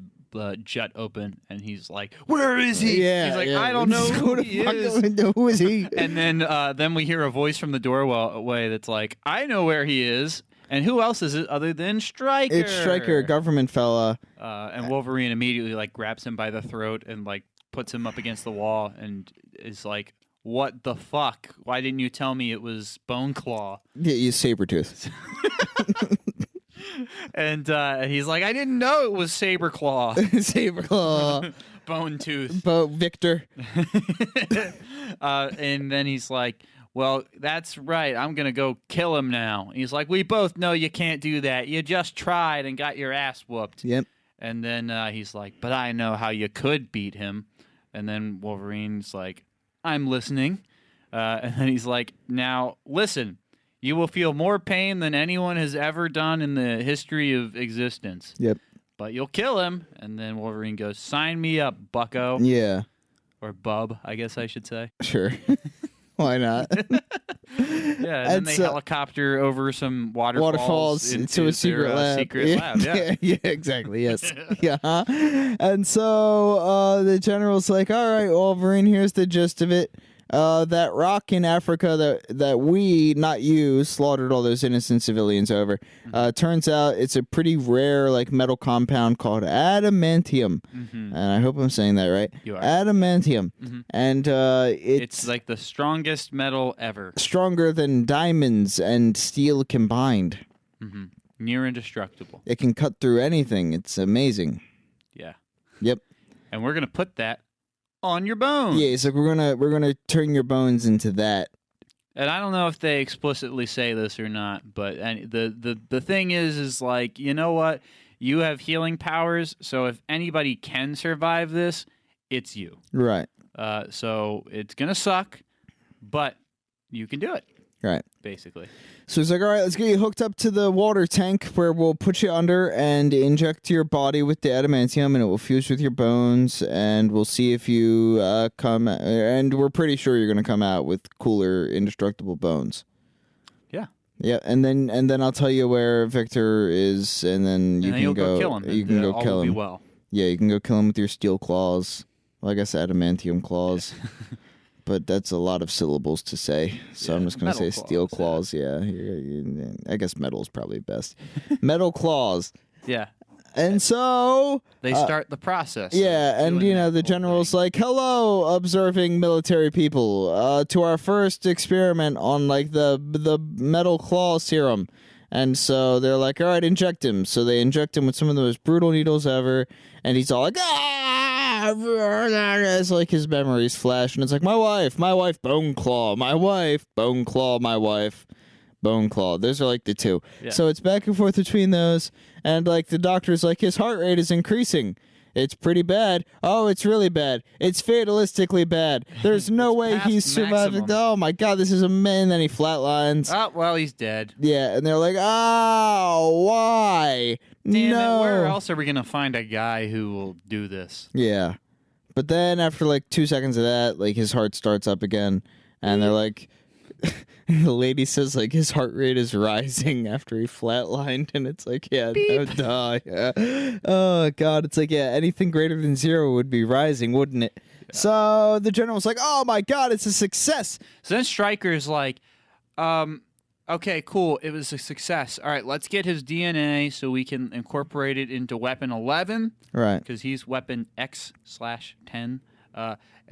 Speaker 1: jut open, and he's like, where is he?
Speaker 2: Yeah,
Speaker 1: he's like,
Speaker 2: yeah.
Speaker 1: I don't know who he is.
Speaker 2: Who is he?
Speaker 1: And then we hear a voice from the doorway that's like, I know where he is. And who else is it other than Stryker?
Speaker 2: It's Stryker, a government fella.
Speaker 1: And Wolverine immediately like grabs him by the throat and like puts him up against the wall and is like, what the fuck? Why didn't you tell me it was Bone Claw?
Speaker 2: Yeah, he's Sabretooth.
Speaker 1: And he's like, I didn't know it was Saberclaw.
Speaker 2: Saberclaw.
Speaker 1: Bone Tooth.
Speaker 2: Victor.
Speaker 1: And then he's like, well, that's right. I'm going to go kill him now. He's like, we both know you can't do that. You just tried and got your ass whooped.
Speaker 2: Yep.
Speaker 1: And then he's like, but I know how you could beat him. And then Wolverine's like, I'm listening. And then he's like, now, listen. You will feel more pain than anyone has ever done in the history of existence.
Speaker 2: Yep.
Speaker 1: But you'll kill him. And then Wolverine goes, sign me up, bucko.
Speaker 2: Yeah.
Speaker 1: Or bub, I guess I should say.
Speaker 2: Sure. Why not?
Speaker 1: Yeah, and then they helicopter over some waterfalls
Speaker 2: into a secret
Speaker 1: their,
Speaker 2: lab.
Speaker 1: Secret lab, yeah.
Speaker 2: Yeah, exactly, yes. Yeah. And so the general's like, all right, Wolverine, here's the gist of it. That rock in Africa that we, not you, slaughtered all those innocent civilians over. Turns out it's a pretty rare like metal compound called adamantium, and I hope I'm saying that right.
Speaker 1: You are.
Speaker 2: Adamantium, and
Speaker 1: it's like the strongest metal ever.
Speaker 2: Stronger than diamonds and steel combined.
Speaker 1: Near indestructible.
Speaker 2: It can cut through anything. It's amazing.
Speaker 1: Yeah.
Speaker 2: Yep.
Speaker 1: And we're gonna put that on your bones.
Speaker 2: Yeah, it's like we're gonna turn your bones into that.
Speaker 1: And I don't know if they explicitly say this or not, but the thing is like, you know what? You have healing powers, so if anybody can survive this, it's you.
Speaker 2: Right.
Speaker 1: So it's gonna suck, but you can do it.
Speaker 2: Right.
Speaker 1: Basically.
Speaker 2: So he's like, all right, let's get you hooked up to the water tank where we'll put you under and inject your body with the adamantium, and it will fuse with your bones, and we'll see if you come, and we're pretty sure you're going to come out with cooler, indestructible bones.
Speaker 1: Yeah.
Speaker 2: Yeah, and then I'll tell you where Victor is, and then you can
Speaker 1: go kill him.
Speaker 2: You can go
Speaker 1: all
Speaker 2: kill
Speaker 1: will
Speaker 2: him.
Speaker 1: Be well.
Speaker 2: Yeah, you can go kill him with your steel claws. Well, I guess adamantium claws. But that's a lot of syllables to say, so I'm just going to say steel claws. Yeah, I guess metal is probably best. Metal claws.
Speaker 1: Yeah.
Speaker 2: And so
Speaker 1: they start the process.
Speaker 2: Yeah, and the general's like, "Hello, observing military people, to our first experiment on like the metal claw serum." And so they're like, all right, inject him. So they inject him with some of the most brutal needles ever. And he's all like, ah! It's like his memories flash. And it's like, my wife, Bone Claw. My wife, Bone Claw, my wife, Bone Claw. Those are like the two. Yeah. So it's back and forth between those. And like the doctor's like, his heart rate is increasing. It's pretty bad. Oh, it's really bad. It's fatalistically bad. There's no way he's surviving. Oh my god, this is a man. Then he flatlines.
Speaker 1: Oh, well, he's dead.
Speaker 2: Yeah, and they're like, oh, why?
Speaker 1: Damn
Speaker 2: no.
Speaker 1: it, where else are we going to find a guy who will do this?
Speaker 2: Yeah. But then after like 2 seconds of that, like his heart starts up again, and they're like, The lady says like his heart rate is rising after he flatlined, and it's like, yeah, no, duh, yeah. Oh god, it's like, yeah, anything greater than 0 would be rising, wouldn't it? Yeah. So the general's like, oh my god, it's a success.
Speaker 1: So then Stryker's like, okay, cool, it was a success. All right, let's get his DNA so we can incorporate it into Weapon 11.
Speaker 2: Right.
Speaker 1: Because he's Weapon X/10.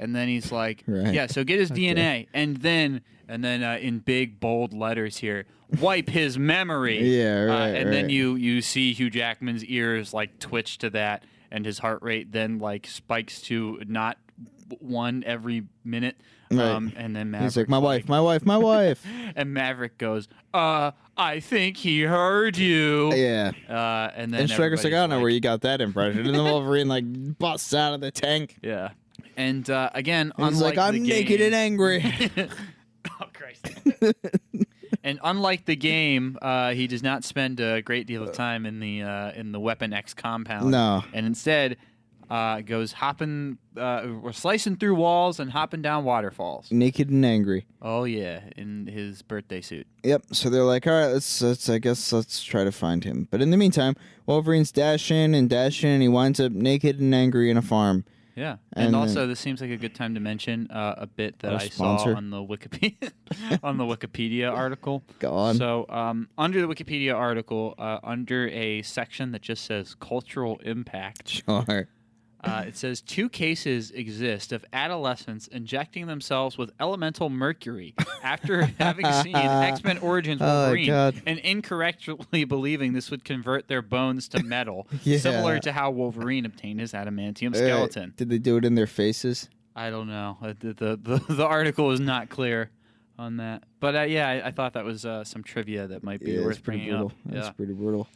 Speaker 1: And then he's like,
Speaker 2: right.
Speaker 1: yeah, so get his DNA. And then in big, bold letters here, wipe his memory.
Speaker 2: Yeah, right.
Speaker 1: And then you see Hugh Jackman's ears, like, twitch to that, and his heart rate then, like, spikes to not 1 every minute.
Speaker 2: Right.
Speaker 1: And then Maverick's
Speaker 2: he's like, my wife.
Speaker 1: And Maverick goes, I think he heard you.
Speaker 2: Yeah.
Speaker 1: And then
Speaker 2: Stryker's like, I don't know where you got that impression. And then Wolverine, like, busts out of the tank.
Speaker 1: Yeah. And again,
Speaker 2: and he's like, I'm naked and angry.
Speaker 1: Oh, Christ. And unlike the game, he does not spend a great deal of time in the Weapon X compound.
Speaker 2: No.
Speaker 1: And instead goes hopping, or slicing through walls and hopping down waterfalls.
Speaker 2: Naked and angry.
Speaker 1: Oh, yeah, in his birthday suit.
Speaker 2: Yep. So they're like, all right, let's try to find him. But in the meantime, Wolverine's dashing, and he winds up naked and angry in a farm.
Speaker 1: Yeah, and also this seems like a good time to mention a bit that I saw on the Wikipedia article.
Speaker 2: Go on.
Speaker 1: So under the Wikipedia article, under a section that just says cultural impact,
Speaker 2: sure.
Speaker 1: It says 2 cases exist of adolescents injecting themselves with elemental mercury after having seen X-Men Origins Wolverine and incorrectly believing this would convert their bones to metal, similar to how Wolverine obtained his adamantium skeleton.
Speaker 2: Did they do it in their faces?
Speaker 1: I don't know. The article is not clear on that. But I thought that was some trivia that might be worth bringing up.
Speaker 2: That's pretty brutal.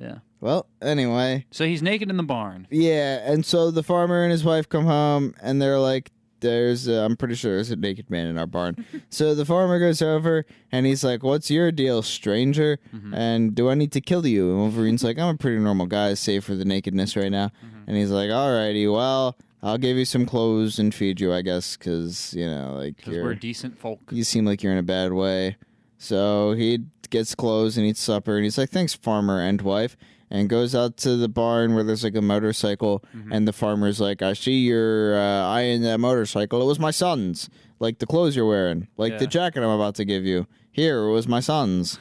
Speaker 1: Yeah.
Speaker 2: Well, anyway.
Speaker 1: So he's naked in the barn.
Speaker 2: Yeah, and so the farmer and his wife come home, and they're like, I'm pretty sure there's a naked man in our barn. So the farmer goes over, and he's like, what's your deal, stranger? Mm-hmm. And do I need to kill you? And Wolverine's like, I'm a pretty normal guy, save for the nakedness right now. Mm-hmm. And he's like, alrighty, well, I'll give you some clothes and feed you, I guess, because,
Speaker 1: we're decent folk.
Speaker 2: You seem like you're in a bad way. So he gets clothes and eats supper, and he's like, thanks, farmer and wife, and goes out to the barn where there's like a motorcycle, and the farmer's like, I see you're eyeing that motorcycle. It was my son's. Like the clothes you're wearing. Like the jacket I'm about to give you. Here, it was my son's.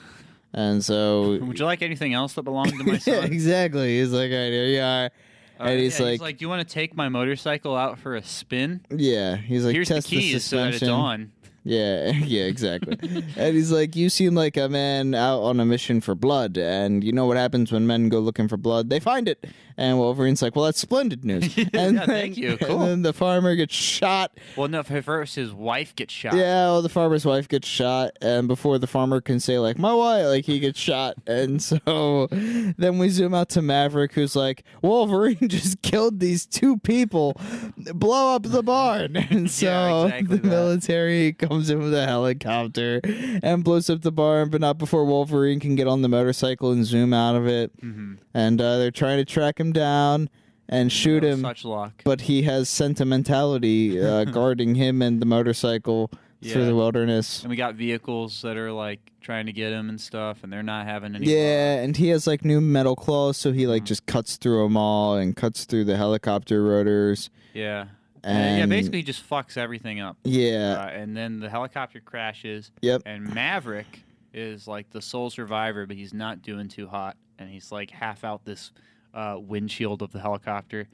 Speaker 2: And so...
Speaker 1: Would you like anything else that belonged to my son?
Speaker 2: Yeah, exactly. He's like, all right, here you are. And he's like,
Speaker 1: do you want to take my motorcycle out for a spin?
Speaker 2: Yeah. He's like,
Speaker 1: here's
Speaker 2: test
Speaker 1: the keys so that it's on.
Speaker 2: Yeah, exactly. And he's like, you seem like a man out on a mission for blood, and you know what happens when men go looking for blood? They find it. And Wolverine's like, well, that's splendid news. And
Speaker 1: thank you. Cool.
Speaker 2: And then the farmer gets shot.
Speaker 1: Well, no, first his wife gets shot.
Speaker 2: Yeah, well, the farmer's wife gets shot, and before the farmer can say, like, my wife, like, he gets shot. And so then we zoom out to Maverick, who's like, Wolverine just killed these 2 people. Blow up the barn. And so the military comes in with a helicopter and blows up the barn, but not before Wolverine can get on the motorcycle and zoom out of it. Mm-hmm. And they're trying to track him down and shoot him.
Speaker 1: Such luck.
Speaker 2: But he has sentimentality guarding him and the motorcycle through the wilderness.
Speaker 1: And we got vehicles that are like trying to get him and stuff, and they're not having any.
Speaker 2: Yeah, and he has like new metal claws, so he like just cuts through them all and cuts through the helicopter rotors.
Speaker 1: Yeah. And basically he just fucks everything up.
Speaker 2: Yeah.
Speaker 1: And then the helicopter crashes.
Speaker 2: Yep.
Speaker 1: And Maverick is like the sole survivor, but he's not doing too hot. And he's like half out this windshield of the helicopter.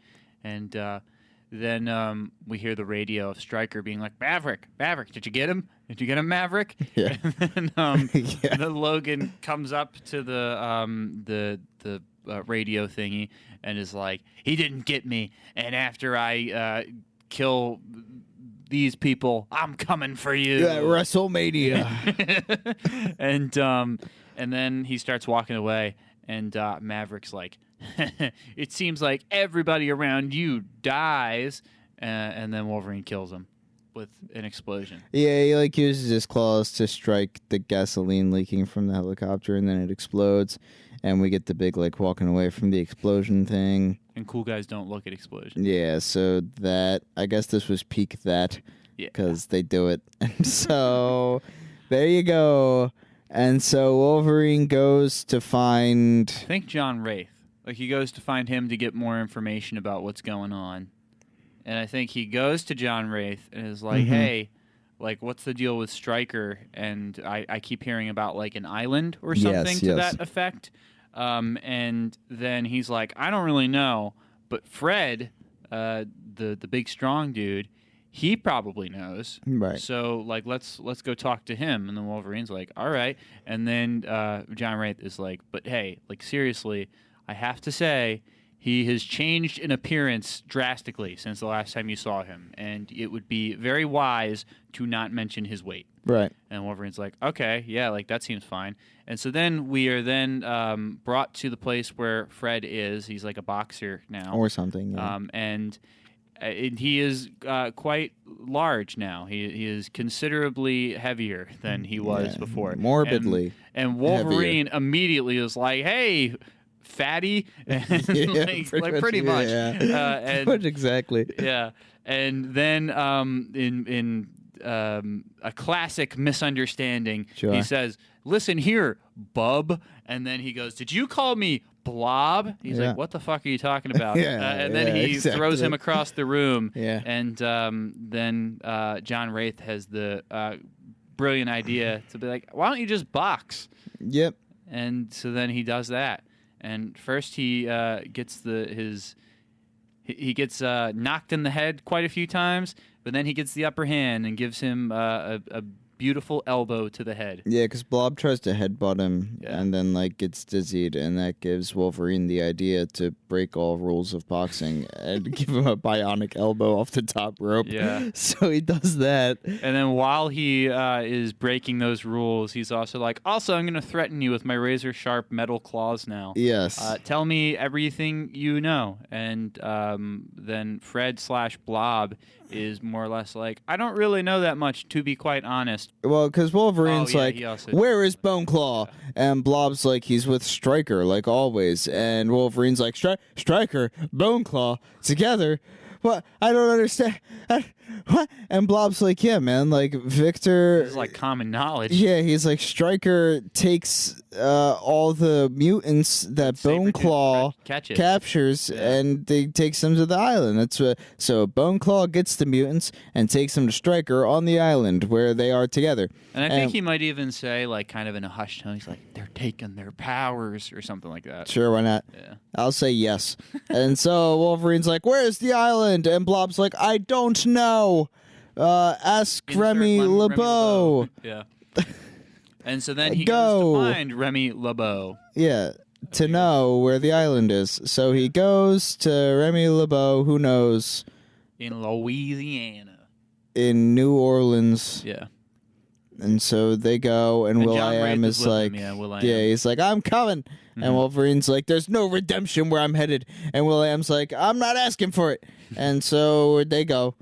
Speaker 1: And then we hear the radio of Stryker being like, Maverick, did you get him? Did you get him, Maverick?
Speaker 2: Yeah.
Speaker 1: And then then Logan comes up to the radio thingy and is like, he didn't get me. And after I kill these people, I'm coming for you.
Speaker 2: Yeah, WrestleMania.
Speaker 1: And then he starts walking away, and Maverick's like, it seems like everybody around you dies, and then Wolverine kills him with an explosion.
Speaker 2: Yeah, he like uses his claws to strike the gasoline leaking from the helicopter, and then it explodes, and we get the big like walking away from the explosion thing.
Speaker 1: And cool guys don't look at explosions.
Speaker 2: Yeah, so that, I guess this was peak that. because they do it. And so there you go. And so Wolverine goes to find...
Speaker 1: I think John Wraith. Like, he goes to find him to get more information about what's going on. And I think he goes to John Wraith and is like, hey, like, what's the deal with Stryker? And I keep hearing about, like, an island or something to that effect. And then he's like, I don't really know. But Fred, the big strong dude, he probably knows.
Speaker 2: Right.
Speaker 1: So, like, let's go talk to him. And then Wolverine's like, all right. And then John Wraith is like, but hey, like, seriously, I have to say, he has changed in appearance drastically since the last time you saw him. And it would be very wise to not mention his weight.
Speaker 2: Right.
Speaker 1: And Wolverine's like, okay, yeah, like, that seems fine. And so then we are then brought to the place where Fred is. He's like a boxer now.
Speaker 2: Or something. Yeah.
Speaker 1: And he is quite large now. He is considerably heavier than he was before.
Speaker 2: Morbidly.
Speaker 1: And Wolverine immediately is like, hey, fatty. And pretty much.
Speaker 2: Yeah.
Speaker 1: And,
Speaker 2: pretty much exactly.
Speaker 1: Yeah. And then in a classic misunderstanding, he says, listen here, bub. And then he goes, did you call me Blob? He's like, what the fuck are you talking about? And then he throws him across the room.
Speaker 2: Yeah.
Speaker 1: And then John Wraith has the brilliant idea to be like, why don't you just box?
Speaker 2: Yep.
Speaker 1: And so then he does that. And first he gets he gets knocked in the head quite a few times, but then he gets the upper hand and gives him a beautiful elbow to the head.
Speaker 2: Yeah, because Blob tries to headbutt him and then like gets dizzied, and that gives Wolverine the idea to break all rules of boxing and give him a bionic elbow off the top rope.
Speaker 1: Yeah.
Speaker 2: So he does that.
Speaker 1: And then while he is breaking those rules, he's also like, also, I'm going to threaten you with my razor-sharp metal claws now.
Speaker 2: Yes.
Speaker 1: Tell me everything you know. And then Fred/Blob is more or less like, I don't really know that much, to be quite honest.
Speaker 2: Well, because Wolverine's like, where is Bone Claw? And Blob's like, he's with Stryker, like always. And Wolverine's like, Stryker, Bone Claw, together? What? I don't understand. What? And Blob's like, yeah, man, like Victor...
Speaker 1: It's like common knowledge.
Speaker 2: Yeah, he's like, Stryker takes all the mutants that Bone Claw captures, and they takes them to the island. That's so Bone Claw gets the mutants and takes them to Stryker on the island where they are together.
Speaker 1: And I think he might even say, like, kind of in a hushed tone, he's like, they're taking their powers or something like that.
Speaker 2: Sure, why not?
Speaker 1: Yeah.
Speaker 2: I'll say yes. And so Wolverine's like, where's the island? And Blob's like, I don't know. Ask Remy LeBeau.
Speaker 1: Yeah. And so then he goes to find Remy LeBeau.
Speaker 2: Yeah, to know where the island is. So he goes to Remy LeBeau, who knows?
Speaker 1: In Louisiana.
Speaker 2: In New Orleans.
Speaker 1: Yeah.
Speaker 2: And so they go, and Will.i.am is like, he's like, I'm coming. Mm-hmm. And Wolverine's like, there's no redemption where I'm headed. And Will.i.am's like, I'm not asking for it. And so they go.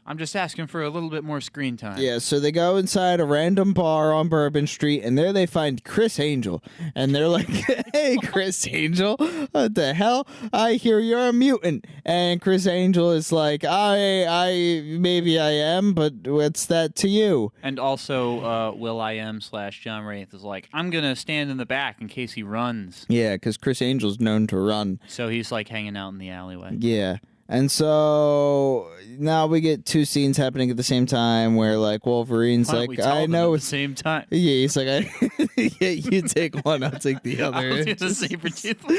Speaker 1: I'm just asking for a little bit more screen time.
Speaker 2: Yeah, so they go inside a random bar on Bourbon Street, and there they find Chris Angel. And they're like, hey, Chris Angel, what the hell? I hear you're a mutant. And Chris Angel is like, maybe I am, but what's that to you?
Speaker 1: And also, Will.i.am/John Wraith is like, I'm going to stand in the back in case he runs.
Speaker 2: Yeah, because Chris Angel's known to run.
Speaker 1: So he's like hanging out in the alleyway.
Speaker 2: Yeah. And so now we get two scenes happening at the same time where, like, Wolverine's like, I know
Speaker 1: at the same time.
Speaker 2: Yeah, he's like, yeah, you take one, I'll take the other.
Speaker 1: I'll do the saber-tooth. All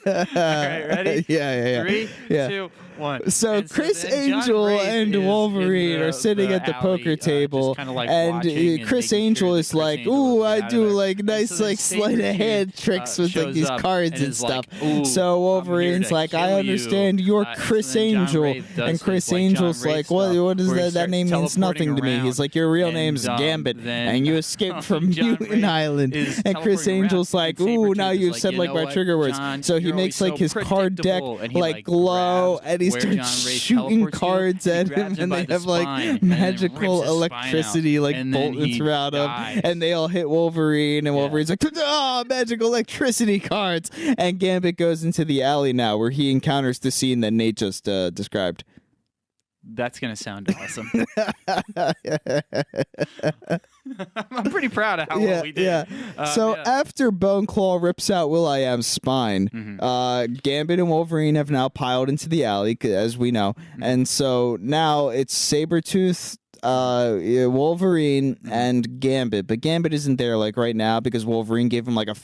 Speaker 1: right, ready?
Speaker 2: Yeah.
Speaker 1: 3, 2, 1.
Speaker 2: So Chris Angel and Wolverine are sitting at the poker table, and Chris Angel is like, ooh, I do like nice like sleight of hand tricks with like these cards and stuff. So Wolverine's like, I understand you're Chris Angel, and Chris Angel's like, what does that? That name means nothing to me. He's like, your real name's Gambit, and you escaped from Mutant Island. And Chris Angel's like, ooh, now you've said like my trigger words. So he makes like his card deck like glow, and he starts shooting cards at him, and they have like magical electricity like bolting throughout him, and they all hit Wolverine, and Wolverine's like, oh, magical electricity cards. And Gambit goes into the alley now, where he encounters the scene that Nate just described.
Speaker 1: That's going to sound awesome. I'm pretty proud of how well we did.
Speaker 2: Yeah. So after Bone Claw rips out Will.i.am's spine, Gambit and Wolverine have now piled into the alley, as we know. And so now it's Sabretooth, Wolverine, and Gambit. But Gambit isn't there like right now because Wolverine gave him like a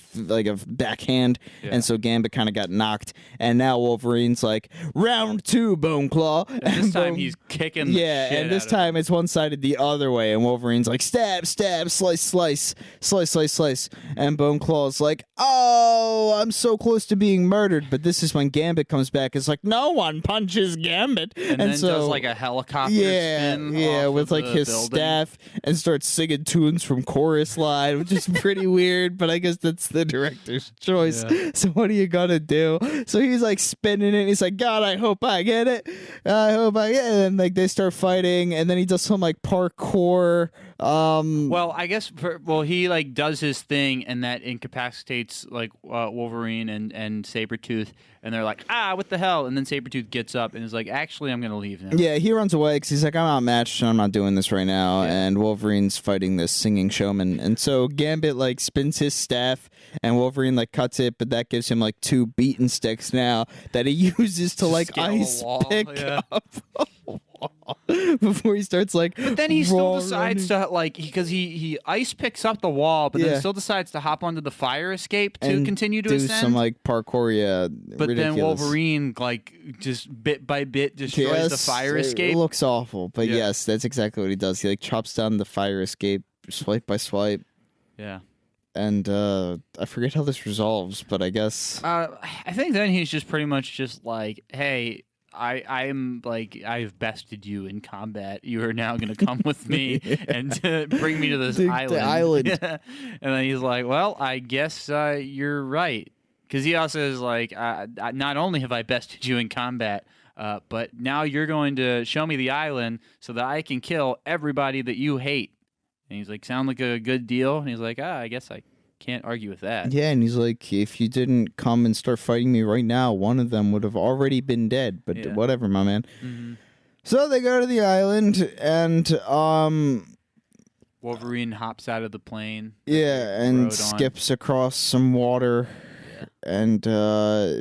Speaker 2: backhand, and so Gambit kind of got knocked. And now Wolverine's like, round 2, Bone Claw.
Speaker 1: And this time he's kicking the shit
Speaker 2: and this
Speaker 1: out of
Speaker 2: time it's one-sided the other way, and Wolverine's like, stab, stab, slice, slice, slice, slice, slice. And Bone Claw's like, oh, I'm so close to being murdered. But this is when Gambit comes back. It's like, no one punches Gambit.
Speaker 1: And then
Speaker 2: so,
Speaker 1: does like a helicopter spin
Speaker 2: with like his
Speaker 1: building.
Speaker 2: staff, and starts singing tunes from Chorus Line, which is pretty weird, but I guess that's the director's choice.
Speaker 1: Yeah.
Speaker 2: So what are you gonna do? So he's like spinning it. He's like, God, I hope I get it. I hope I get it. And like they start fighting, and then he does some like parkour.
Speaker 1: Well, I guess he like does his thing, and that incapacitates like Wolverine and Sabretooth, and they're like, what the hell? And then Sabretooth gets up and is like, actually, I'm gonna leave now.
Speaker 2: Yeah, he runs away because he's like, I'm outmatched and I'm not doing this right now. And Wolverine's fighting this singing showman, and so Gambit like spins his staff, and Wolverine like cuts it, but that gives him like 2 beaten sticks now that he uses to like ice pick up. Before he starts like,
Speaker 1: but then he still decides to like because he ice picks up the wall, but then still decides to hop onto the fire escape to continue to ascend.
Speaker 2: Some like parkour,
Speaker 1: But
Speaker 2: ridiculous.
Speaker 1: then Wolverine like just bit by bit destroys the fire escape.
Speaker 2: It looks awful, but yes, that's exactly what he does. He like chops down the fire escape swipe by swipe.
Speaker 1: Yeah.
Speaker 2: And I forget how this resolves, but I guess
Speaker 1: I think then he's just pretty much just like, hey, I'm like, I've bested you in combat. You are now going to come with me and bring me to this island.
Speaker 2: The island.
Speaker 1: And then he's like, well, I guess you're right. Because he also is like, not only have I bested you in combat, but now you're going to show me the island so that I can kill everybody that you hate. And he's like, sound like a good deal? And he's like, I guess I can't argue with that.
Speaker 2: Yeah, and he's like, if you didn't come and start fighting me right now, one of them would have already been dead. But whatever, my man. Mm-hmm. So they go to the island, and
Speaker 1: Wolverine hops out of the plane.
Speaker 2: Yeah, and skips across some water and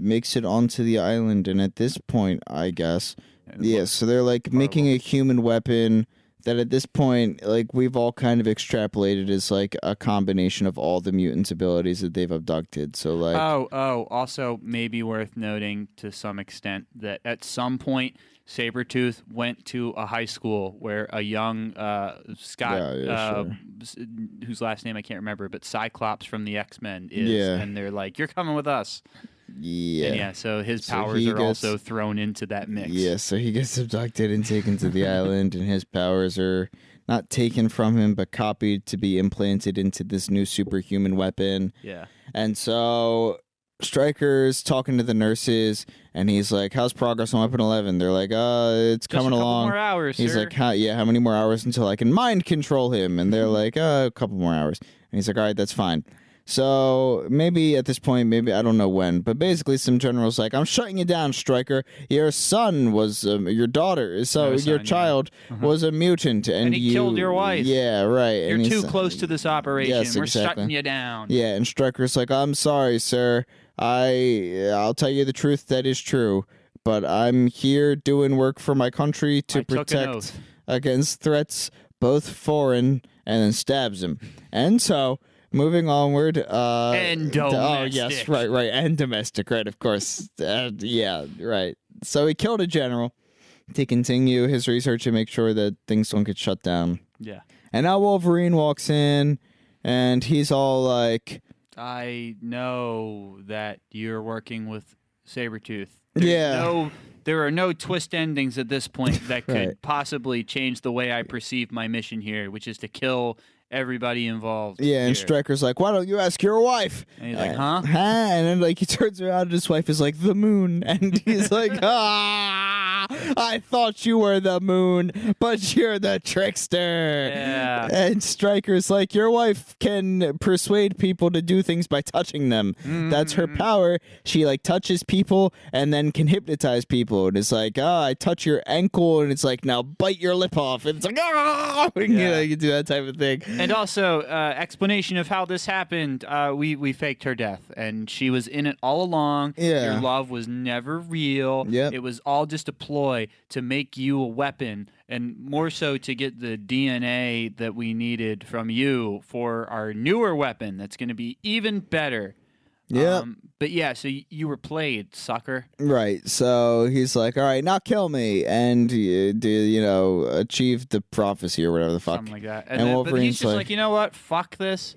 Speaker 2: makes it onto the island. And at this point, I guess, so they're like making a human weapon that at this point, like, we've all kind of extrapolated as like a combination of all the mutants' abilities that they've abducted. So like,
Speaker 1: also maybe worth noting to some extent that at some point Sabretooth went to a high school where a young Scott, whose last name I can't remember, but Cyclops from the X-Men is, and they're like, "You're coming with us."
Speaker 2: Yeah.
Speaker 1: So his powers are also thrown into that mix.
Speaker 2: Yeah, so he gets abducted and taken to the island, and his powers are not taken from him, but copied to be implanted into this new superhuman weapon.
Speaker 1: Yeah.
Speaker 2: And so Stryker's talking to the nurses, and he's like, how's progress on Weapon 11? They're like, it's coming along.
Speaker 1: Just a couple more hours,
Speaker 2: He's
Speaker 1: sir.
Speaker 2: like, how many more hours until I can mind control him? And they're like, a couple more hours. And he's like, all right, that's fine. So maybe at this point, I don't know when, but basically some general's like, I'm shutting you down, Stryker. Your son was, your daughter, your child was a mutant. And
Speaker 1: he killed your wife.
Speaker 2: Yeah, right.
Speaker 1: You're too close to this operation.
Speaker 2: Yes,
Speaker 1: We're
Speaker 2: exactly.
Speaker 1: shutting you down.
Speaker 2: Yeah, and Stryker's like, I'm sorry, sir. I'll tell you the truth, that is true. But I'm here doing work for my country to protect against threats, both foreign, and then stabs him. And so, moving onward.
Speaker 1: And domestic.
Speaker 2: Oh, yes, right. And domestic, right, of course. Yeah, right. So he killed a general to continue his research and make sure that things don't get shut down.
Speaker 1: Yeah.
Speaker 2: And now Wolverine walks in, and he's all like,
Speaker 1: I know that you're working with Sabretooth. There are no twist endings at this point that could possibly change the way I perceive my mission here, which is to kill everybody involved.
Speaker 2: Yeah, and Stryker's like, why don't you ask your wife?
Speaker 1: And he's like, huh?
Speaker 2: And then like he turns around and his wife is like, the moon. And he's like, ah. I thought you were the moon, but you're the trickster.
Speaker 1: Yeah.
Speaker 2: And Stryker's like, your wife can persuade people to do things by touching them. That's her power. She like touches people and then can hypnotize people. And it's like, I touch your ankle, and it's like, now bite your lip off. And it's like, you can do that type of thing.
Speaker 1: And also, explanation of how this happened. We faked her death, and she was in it all along.
Speaker 2: Yeah.
Speaker 1: Your love was never real.
Speaker 2: Yep.
Speaker 1: It was all just a ploy to make you a weapon, and more so to get the DNA that we needed from you for our newer weapon that's going to be even better.
Speaker 2: Yeah.
Speaker 1: But yeah, so you were played, sucker.
Speaker 2: Right. So he's like, all right, now kill me and achieve the prophecy or whatever the fuck.
Speaker 1: Something like that.
Speaker 2: And
Speaker 1: But
Speaker 2: Wolverine's
Speaker 1: he's just
Speaker 2: like,
Speaker 1: you know what? Fuck this.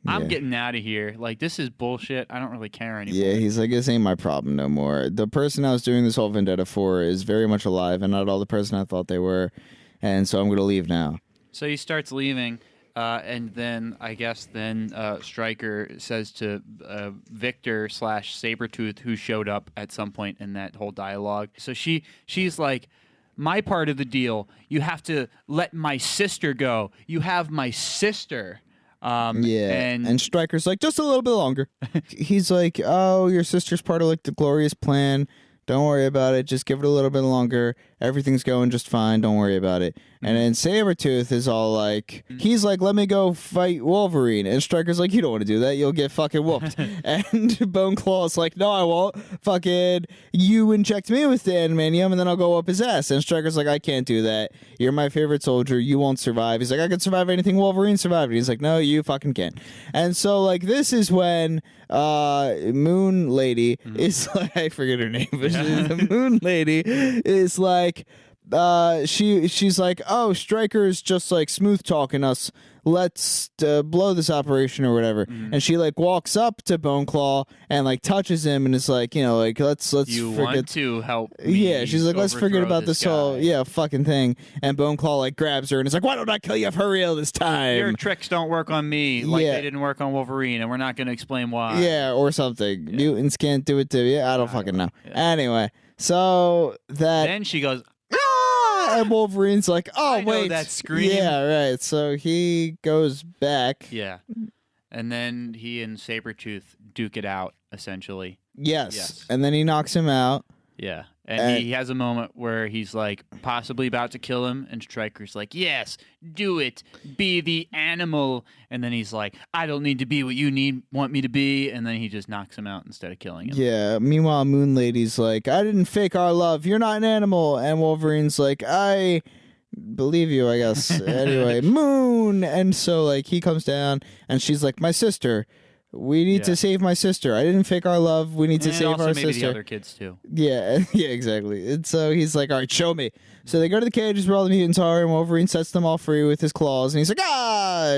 Speaker 1: I'm
Speaker 2: Yeah.
Speaker 1: getting out of here. Like, this is bullshit. I don't really care anymore.
Speaker 2: Yeah, he's like, this ain't my problem no more. The person I was doing this whole vendetta for is very much alive and not all the person I thought they were. And so I'm going to leave now.
Speaker 1: So he starts leaving, and then I guess Stryker says to Victor / Sabretooth, who showed up at some point in that whole dialogue. So she's like, my part of the deal, you have to let my sister go. You have my sister. And
Speaker 2: Stryker's like, just a little bit longer. He's like, oh, your sister's part of like the glorious plan. Don't worry about it. Just give it a little bit longer. Everything's going just fine. Don't worry about it. And then Sabretooth is all like, he's like, let me go fight Wolverine. And Stryker's like, you don't want to do that. You'll get fucking whooped. And Bone Claw's like, no, I won't. Fucking, you inject me with the adamantium and then I'll go up his ass. And Stryker's like, I can't do that. You're my favorite soldier. You won't survive. He's like, I can survive anything Wolverine survived. And he's like, no, you fucking can't. And so, like, this is when Moon Lady is like, I forget her name, but the Moon Lady is like, she's like, oh, Stryker's just like smooth talking us. Let's blow this operation or whatever. And she like walks up to Bone Claw and like touches him and is like, like let's
Speaker 1: you
Speaker 2: forget.
Speaker 1: want to help me.
Speaker 2: Yeah, she's like, let's forget about this
Speaker 1: guy.
Speaker 2: whole fucking thing. And Bone Claw like grabs her and is like, why don't I kill you for real this time?
Speaker 1: Your tricks don't work on me like they didn't work on Wolverine, and we're not going to explain why.
Speaker 2: Yeah, or something. Mutants can't do it to you. I don't fucking know. Anyway, so
Speaker 1: Then she goes,
Speaker 2: and Wolverine's like, oh,
Speaker 1: I know
Speaker 2: wait.
Speaker 1: that scream.
Speaker 2: Yeah, right. So he goes back.
Speaker 1: yeah. And then he and Sabretooth duke it out, essentially.
Speaker 2: Yes. And then he knocks him out.
Speaker 1: Yeah. And he has a moment where he's like possibly about to kill him, and Stryker's like, yes, do it. Be the animal. And then he's like, I don't need to be what you want me to be. And then he just knocks him out instead of killing him.
Speaker 2: Yeah. Meanwhile, Moon Lady's like, I didn't fake our love. You're not an animal. And Wolverine's like, I believe you, I guess. Anyway, Moon. And so like he comes down and she's like, my sister. We need to save my sister. I didn't fake our love. We need to save
Speaker 1: also
Speaker 2: our
Speaker 1: maybe
Speaker 2: sister.
Speaker 1: the other kids too.
Speaker 2: Yeah, exactly. And so he's like, all right, show me. So they go to the cages where all the mutants are, and Wolverine sets them all free with his claws. And he's like,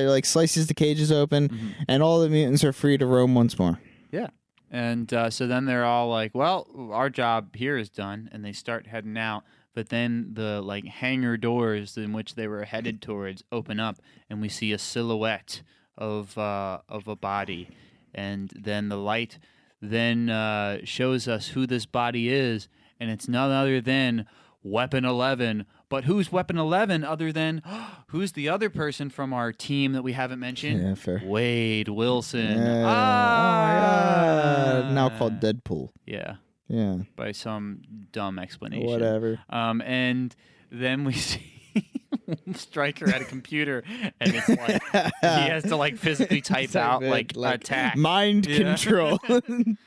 Speaker 2: like slices the cages open, and all the mutants are free to roam once more.
Speaker 1: Yeah. And so then they're all like, well, our job here is done. And they start heading out. But then the like hangar doors in which they were headed towards open up, and we see a silhouette of a body. And then the light then shows us who this body is, and it's none other than Weapon 11. But who's Weapon 11 other than who's the other person from our team that we haven't mentioned?
Speaker 2: Yeah, fair.
Speaker 1: Wade Wilson.
Speaker 2: Yeah.
Speaker 1: Ah!
Speaker 2: Oh my God. Now called Deadpool.
Speaker 1: Yeah.
Speaker 2: Yeah.
Speaker 1: By some dumb explanation.
Speaker 2: Whatever.
Speaker 1: And then we see Stryker at a computer, and it's like he has to like physically type out like attack,
Speaker 2: mind control,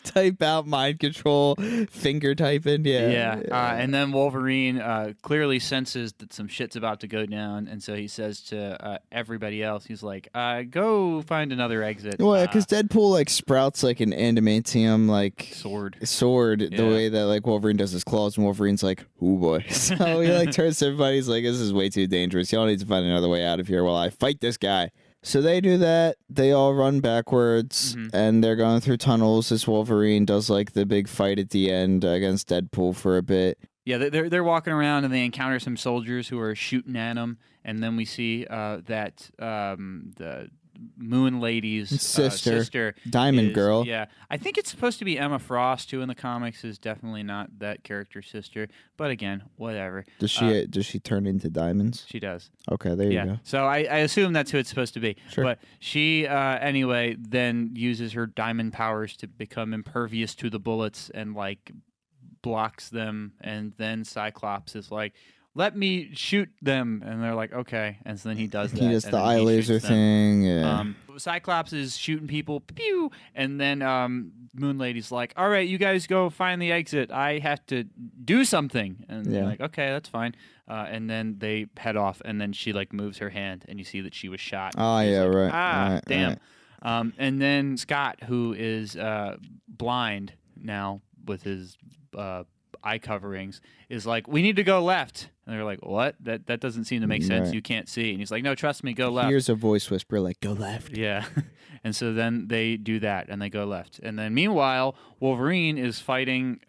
Speaker 2: type out mind control, finger typing.
Speaker 1: And then Wolverine clearly senses that some shit's about to go down, and so he says to everybody else, he's like, "Go find another exit."
Speaker 2: Well, because Deadpool like sprouts like an adamantium like sword, the way that like Wolverine does his claws, and Wolverine's like, "Oh boy!" So he like turns to everybody. He's like, "This is way too dangerous. Y'all need to find another way out of here while I fight this guy." So they do that. They all run backwards, and they're going through tunnels as Wolverine does like the big fight at the end against Deadpool for a bit.
Speaker 1: Yeah, they're walking around, and they encounter some soldiers who are shooting at them, and then we see that the Moon Lady's
Speaker 2: sister, Diamond Girl.
Speaker 1: Yeah, I think it's supposed to be Emma Frost, who in the comics is definitely not that character's sister. But again, whatever.
Speaker 2: Does she turn into diamonds?
Speaker 1: She does.
Speaker 2: Okay, there you go.
Speaker 1: So I assume that's who it's supposed to be.
Speaker 2: Sure.
Speaker 1: But she, anyway, then uses her diamond powers to become impervious to the bullets and, like, blocks them. And then Cyclops is like, let me shoot them. And they're like, okay. And so then he does that.
Speaker 2: He does the eye laser thing. Yeah.
Speaker 1: Cyclops is shooting people. Pew! And then Moon Lady's like, all right, you guys go find the exit. I have to do something. And they're like, okay, that's fine. And then they head off. And then she, like, moves her hand. And you see that she was shot.
Speaker 2: Oh, yeah,
Speaker 1: like,
Speaker 2: right.
Speaker 1: Ah, damn.
Speaker 2: Right.
Speaker 1: And then Scott, who is blind now with his eye coverings, is like, we need to go left. And they're like, what? That doesn't seem to make sense.
Speaker 2: Right.
Speaker 1: You can't see. And he's like, no, trust me, go left.
Speaker 2: Here's a voice whisper like, go left.
Speaker 1: Yeah. And so then they do that and they go left. And then meanwhile, Wolverine is fighting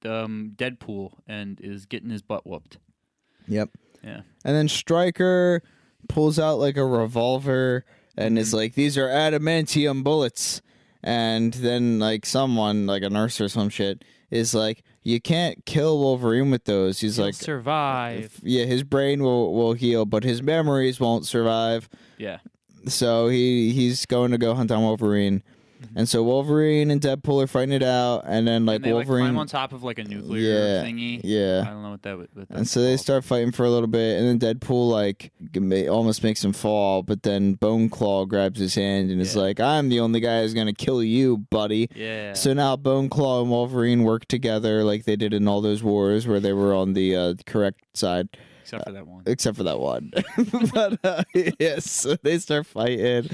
Speaker 1: Deadpool and is getting his butt whooped.
Speaker 2: Yep.
Speaker 1: Yeah.
Speaker 2: And then Stryker pulls out like a revolver and is like, these are adamantium bullets. And then like someone, like a nurse or some shit, is like, you can't kill Wolverine with those. He'll like,
Speaker 1: survive.
Speaker 2: Yeah, his brain will heal, but his memories won't survive.
Speaker 1: Yeah.
Speaker 2: So he's going to go hunt down Wolverine. And so Wolverine and Deadpool are fighting it out, and then like
Speaker 1: and they,
Speaker 2: Wolverine
Speaker 1: like, climb on top of like a nuclear thingy.
Speaker 2: Yeah.
Speaker 1: I don't know what that would.
Speaker 2: And so they start fighting for a little bit, and then Deadpool like almost makes him fall, but then Bone Claw grabs his hand and is like, "I'm the only guy who's gonna kill you, buddy."
Speaker 1: Yeah.
Speaker 2: So now Bone Claw and Wolverine work together like they did in all those wars where they were on the correct side.
Speaker 1: Except for that one.
Speaker 2: Except for that one. But yes, so they start fighting.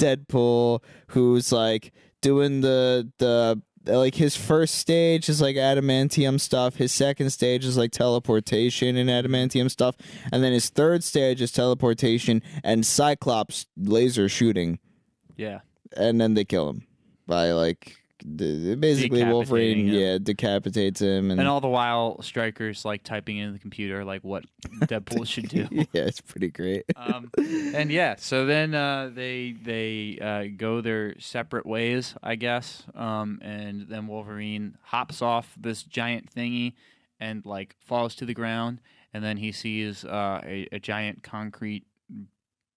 Speaker 2: Deadpool, who's like doing the like his first stage is like adamantium stuff. His second stage is like teleportation and adamantium stuff. And then his third stage is teleportation and Cyclops laser shooting.
Speaker 1: Yeah.
Speaker 2: And then they kill him by like basically Wolverine decapitates him, and
Speaker 1: all the while Stryker's like typing into the computer like what Deadpool should do.
Speaker 2: Yeah, it's pretty great.
Speaker 1: And yeah, so then they go their separate ways, I guess, and then Wolverine hops off this giant thingy and like falls to the ground, and then he sees a giant concrete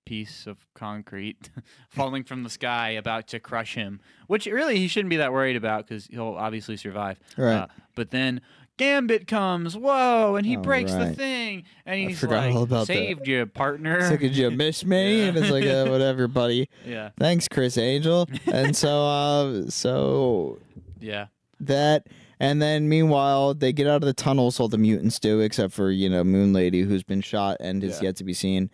Speaker 1: piece of concrete falling from the sky about to crush him, which really he shouldn't be that worried about because he'll obviously survive.
Speaker 2: Right.
Speaker 1: But then Gambit comes, whoa, and he breaks the
Speaker 2: right.
Speaker 1: thing, and he's
Speaker 2: forgot all
Speaker 1: like,
Speaker 2: about
Speaker 1: saved you, partner.
Speaker 2: It's like, did you miss me?
Speaker 1: Yeah.
Speaker 2: And it's like, whatever, buddy.
Speaker 1: Yeah.
Speaker 2: Thanks, Chris Angel. And so
Speaker 1: Yeah.
Speaker 2: that, and then meanwhile, they get out of the tunnels, all the mutants do, except for, Moon Lady, who's been shot and is yet to be seen.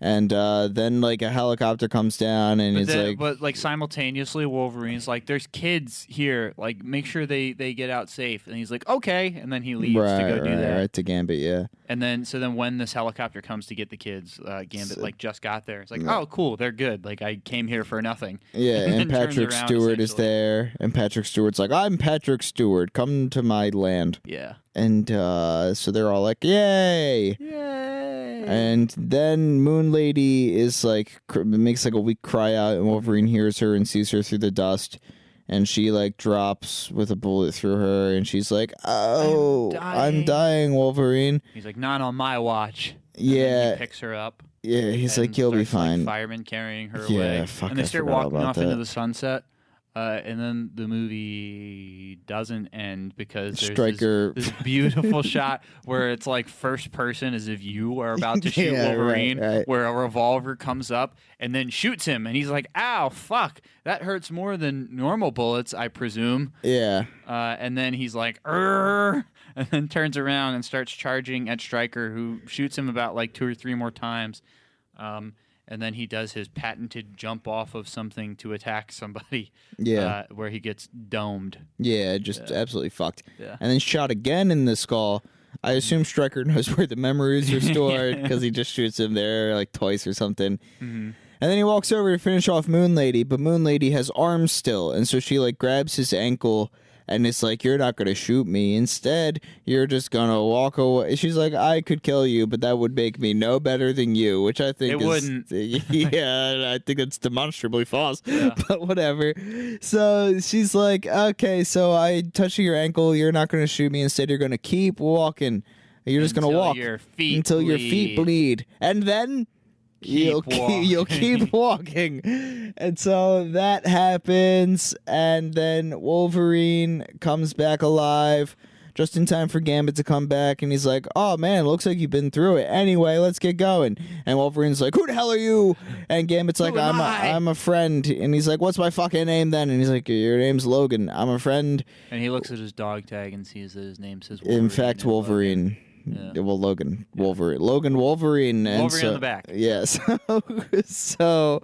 Speaker 2: And then like a helicopter comes down and
Speaker 1: but like simultaneously Wolverine's like, there's kids here, like make sure they get out safe, and he's like, okay, and then he leaves to go do that.
Speaker 2: Right, to Gambit, yeah.
Speaker 1: And then when this helicopter comes to get the kids, Gambit like just got there. It's like, oh cool, they're good. Like I came here for nothing.
Speaker 2: Yeah, and Patrick Stewart is there, and Patrick Stewart's like, I'm Patrick Stewart, come to my land.
Speaker 1: Yeah.
Speaker 2: And so they're all like, yay!
Speaker 1: Yay!
Speaker 2: And then Moon Lady is like, makes like a weak cry out, and Wolverine hears her and sees her through the dust. And she like drops with a bullet through her, and she's like, oh, I'm dying, Wolverine.
Speaker 1: He's like, not on my watch.
Speaker 2: Yeah.
Speaker 1: He picks her up.
Speaker 2: Yeah, he's like, you'll be fine.
Speaker 1: Like, firemen carrying her away.
Speaker 2: Fuck,
Speaker 1: and they
Speaker 2: I
Speaker 1: start
Speaker 2: forgot
Speaker 1: walking
Speaker 2: about
Speaker 1: off
Speaker 2: that.
Speaker 1: into the sunset. And then the movie doesn't end because there's
Speaker 2: Stryker
Speaker 1: this beautiful shot where it's like first person as if you are about to shoot Wolverine,
Speaker 2: right.
Speaker 1: where a revolver comes up and then shoots him. And he's like, ow, fuck, that hurts more than normal bullets, I presume.
Speaker 2: Yeah.
Speaker 1: And then he's like, and then turns around and starts charging at Stryker, who shoots him about like 2 or 3 more times. And then he does his patented jump off of something to attack somebody.
Speaker 2: Yeah.
Speaker 1: Where he gets domed.
Speaker 2: Yeah, just absolutely fucked.
Speaker 1: Yeah.
Speaker 2: And then shot again in the skull. I assume Stryker knows where the memories are stored because he just shoots him there like twice or something.
Speaker 1: Mm-hmm.
Speaker 2: And then he walks over to finish off Moon Lady, but Moon Lady has arms still. And so she like grabs his ankle And it's like, you're not going to shoot me. Instead, you're just going to walk away. She's like, I could kill you, but that would make me no better than you, which I think
Speaker 1: wouldn't.
Speaker 2: Yeah, I think it's demonstrably false,
Speaker 1: Yeah.
Speaker 2: but whatever. So she's like, okay, so I touch your ankle. You're not going to shoot me. Instead, you're going to keep walking. You're just going to walk
Speaker 1: your feet
Speaker 2: until your
Speaker 1: bleed.
Speaker 2: feet bleed. And then you'll keep walking. And so that happens, and then Wolverine comes back alive just in time for Gambit to come back, and he's like, oh man, looks like you've been through it. Anyway, let's get going. And Wolverine's like, who the hell are you? And Gambit's like, I'm a friend. And he's like, what's my fucking name then? And he's like, your name's Logan. I'm a friend.
Speaker 1: And he looks at his dog tag and sees that his name says Wolverine.
Speaker 2: In fact, Wolverine.
Speaker 1: Yeah.
Speaker 2: Well, Logan, Wolverine, Logan, Wolverine, and
Speaker 1: Wolverine on the back.
Speaker 2: Yes. So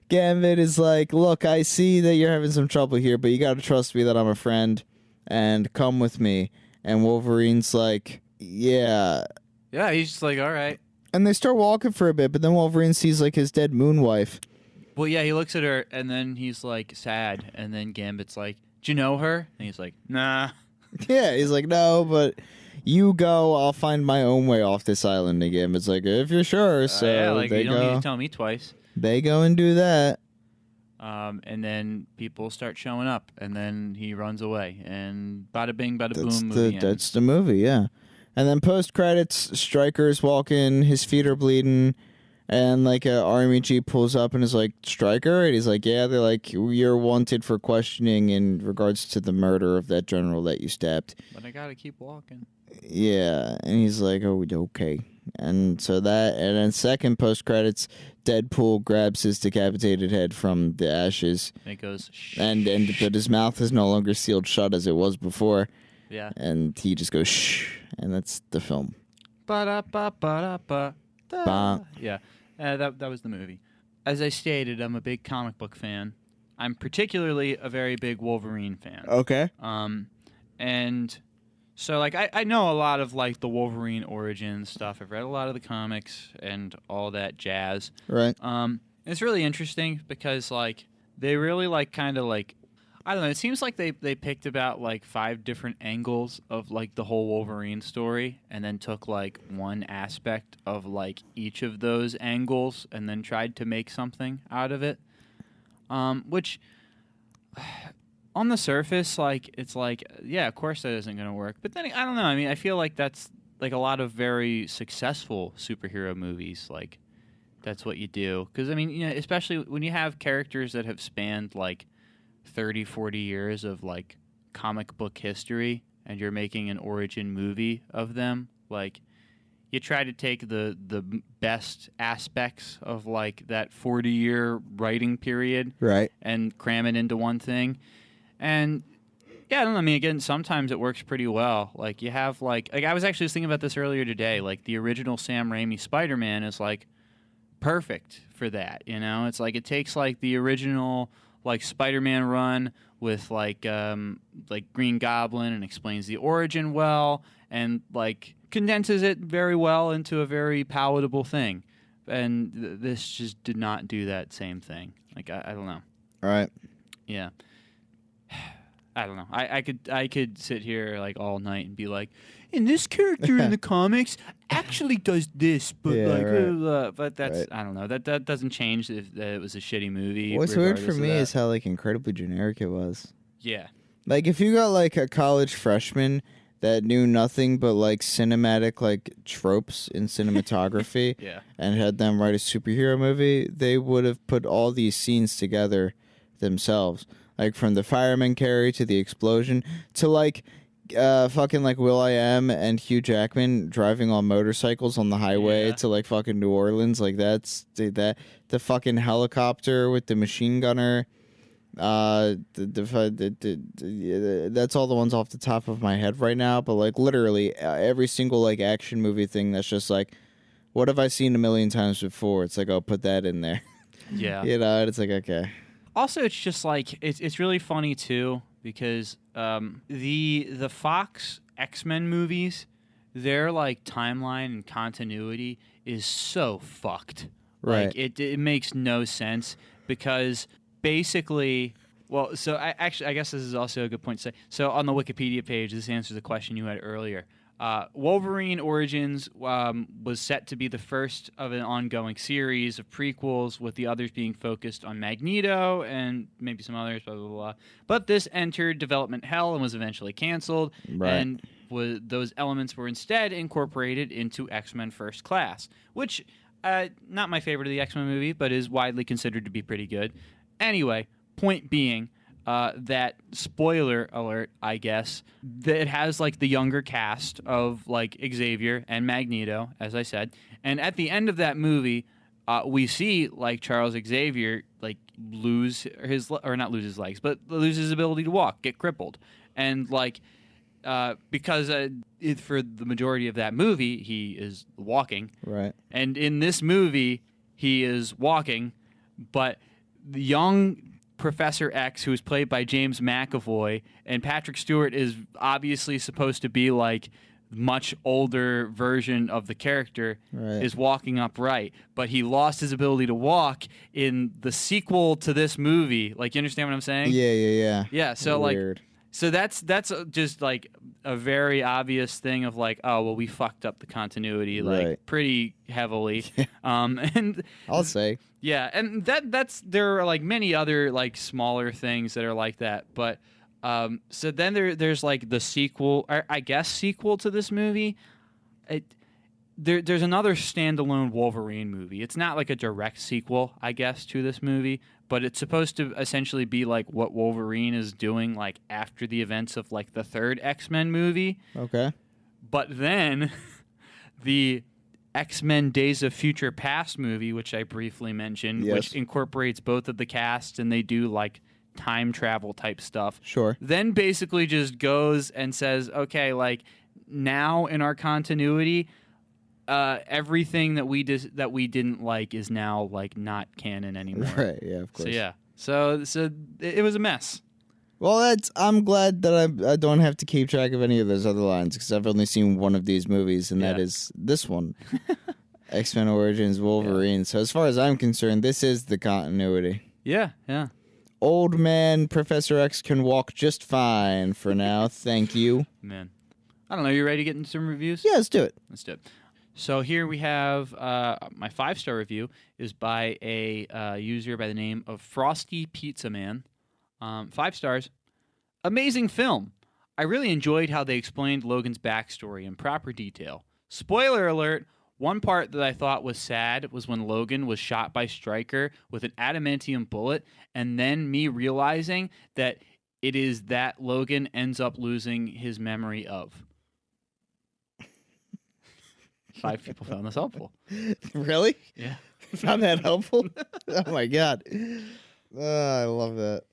Speaker 2: Gambit is like, look, I see that you're having some trouble here, but you got to trust me that I'm a friend, and come with me. And Wolverine's like, yeah.
Speaker 1: Yeah, he's just like, all right.
Speaker 2: And they start walking for a bit, but then Wolverine sees like his dead moon wife.
Speaker 1: Well, yeah, he looks at her, and then he's like sad, and then Gambit's like, do you know her? And he's like, nah.
Speaker 2: Yeah, he's like, no, but you go, I'll find my own way off this island again. It's like, if you're sure. So
Speaker 1: yeah, like,
Speaker 2: they
Speaker 1: you don't
Speaker 2: go,
Speaker 1: need to tell me twice.
Speaker 2: They go and do that.
Speaker 1: And then people start showing up, and then he runs away, and bada bing, bada
Speaker 2: That's
Speaker 1: boom, movie
Speaker 2: that's the movie, yeah. And then post credits, Stryker's walking, his feet are bleeding, and like a army jeep pulls up and is like, Stryker? And he's like, yeah. They're like, you're wanted for questioning in regards to the murder of that general that you stabbed.
Speaker 1: But I gotta keep walking.
Speaker 2: Yeah, and he's like, oh, okay. And so that, and then second post credits, Deadpool grabs his decapitated head from the ashes,
Speaker 1: And it goes, shh.
Speaker 2: and but his mouth is no longer sealed shut as it was before.
Speaker 1: Yeah.
Speaker 2: And he just goes shh, and that's the film.
Speaker 1: Ba-da-ba-ba-da-ba.
Speaker 2: Ba.
Speaker 1: Yeah, that was the movie. As I stated, I'm a big comic book fan. I'm particularly a very big Wolverine fan.
Speaker 2: Okay.
Speaker 1: And so like I know a lot of like the Wolverine origin stuff. I've read a lot of the comics and all that jazz.
Speaker 2: Right.
Speaker 1: It's really interesting because like they really like kind of like, I don't know, it seems like they picked about like 5 different angles of like the whole Wolverine story and then took like one aspect of like each of those angles and then tried to make something out of it. Which on the surface, like, it's like, yeah, of course that isn't going to work. But then, I don't know. I mean, I feel like that's, like, a lot of very successful superhero movies. Like, that's what you do. Because, I mean, you know, especially when you have characters that have spanned, like, 30, 40 years of, like, comic book history, and you're making an origin movie of them, like, you try to take the best aspects of, like, that 40-year writing period.
Speaker 2: Right.
Speaker 1: And cram it into one thing. And yeah, I don't know. I mean, again, sometimes it works pretty well. Like you have like I was actually just thinking about this earlier today. Like the original Sam Raimi Spider-Man is like perfect for that. You know, it's like it takes like the original like Spider-Man run with like Green Goblin and explains the origin well and like condenses it very well into a very palatable thing. And this just did not do that same thing. Like I don't know.
Speaker 2: All right.
Speaker 1: Yeah. I don't know. I could sit here like all night and be like, and this character in the comics actually does this, but
Speaker 2: Yeah,
Speaker 1: like,
Speaker 2: right.
Speaker 1: but that's
Speaker 2: Right.
Speaker 1: I don't know. That doesn't change if it was a shitty movie.
Speaker 2: What's weird for
Speaker 1: regardless of
Speaker 2: me
Speaker 1: that.
Speaker 2: is how like incredibly generic it was.
Speaker 1: Yeah.
Speaker 2: Like if you got like a college freshman that knew nothing but like cinematic like tropes in cinematography
Speaker 1: Yeah.
Speaker 2: and had them write a superhero movie, they would have put all these scenes together themselves. Like from the fireman carry to the explosion to like fucking like Will.i.am and Hugh Jackman driving on motorcycles on the highway
Speaker 1: Yeah.
Speaker 2: to like fucking New Orleans. Like that's the fucking helicopter with the machine gunner. That's all the ones off the top of my head right now. But like literally every single like action movie thing that's just like, what have I seen a million times before? It's like, oh, put that in there.
Speaker 1: Yeah.
Speaker 2: You know, and it's like, okay.
Speaker 1: Also, it's just like it's really funny too because the Fox X-Men movies, their like timeline and continuity is so fucked.
Speaker 2: Right.
Speaker 1: Like it makes no sense because basically Well, so I guess this is also a good point to say. So on the Wikipedia page, this answers the question you had earlier. Wolverine Origins was set to be the first of an ongoing series of prequels, with the others being focused on Magneto and maybe some others, blah, blah, blah. But this entered development hell and was eventually canceled, and those elements were instead incorporated into X-Men First Class, which, not my favorite of the X-Men movie, but is widely considered to be pretty good. Anyway, point being... that spoiler alert, I guess, that it has like the younger cast of like Xavier and Magneto, as I said, and at the end of that movie, we see like Charles Xavier like lose his legs, but lose his ability to walk, get crippled, and like because for the majority of that movie he is walking,
Speaker 2: right,
Speaker 1: and in this movie he is walking, but the young Professor X, who is played by James McAvoy, and Patrick Stewart is obviously supposed to be like much older version of the character, is walking upright, but he lost his ability to walk in the sequel to this movie. Like, you understand what I'm saying? Yeah. So
Speaker 2: weird.
Speaker 1: Like, so that's just like a very obvious thing of like, oh well, we fucked up the continuity like pretty heavily. And
Speaker 2: I'll say.
Speaker 1: Yeah, and there are like many other like smaller things that are like that, but so then there's like the sequel, or I guess sequel to this movie. There's another standalone Wolverine movie. It's not like a direct sequel, I guess, to this movie, but it's supposed to essentially be like what Wolverine is doing like after the events of like the third X-Men movie.
Speaker 2: Okay.
Speaker 1: But then the X-Men Days of Future Past movie, which I briefly mentioned, which incorporates both of the casts, and they do like time travel type stuff.
Speaker 2: Sure.
Speaker 1: Then basically just goes and says, okay, like now in our continuity, everything that we didn't like is now like not canon anymore.
Speaker 2: Right. Yeah. Of course.
Speaker 1: So it was a mess.
Speaker 2: Well, I'm glad that I don't have to keep track of any of those other lines, because I've only seen one of these movies, and that is this one, X-Men Origins Wolverine. Yeah. So as far as I'm concerned, this is the continuity.
Speaker 1: Yeah.
Speaker 2: Old man Professor X can walk just fine for now. Thank you.
Speaker 1: Man, I don't know. You ready to get into some reviews?
Speaker 2: Yeah, let's do it.
Speaker 1: So here we have my 5-star review is by a user by the name of Frosty Pizza Man. 5 stars. Amazing film. I really enjoyed how they explained Logan's backstory in proper detail. Spoiler alert, one part that I thought was sad was when Logan was shot by Stryker with an adamantium bullet, and then me realizing that it is that Logan ends up losing his memory of. 5 people found this helpful.
Speaker 2: Really?
Speaker 1: Yeah.
Speaker 2: Found that helpful? Oh my God. I love that.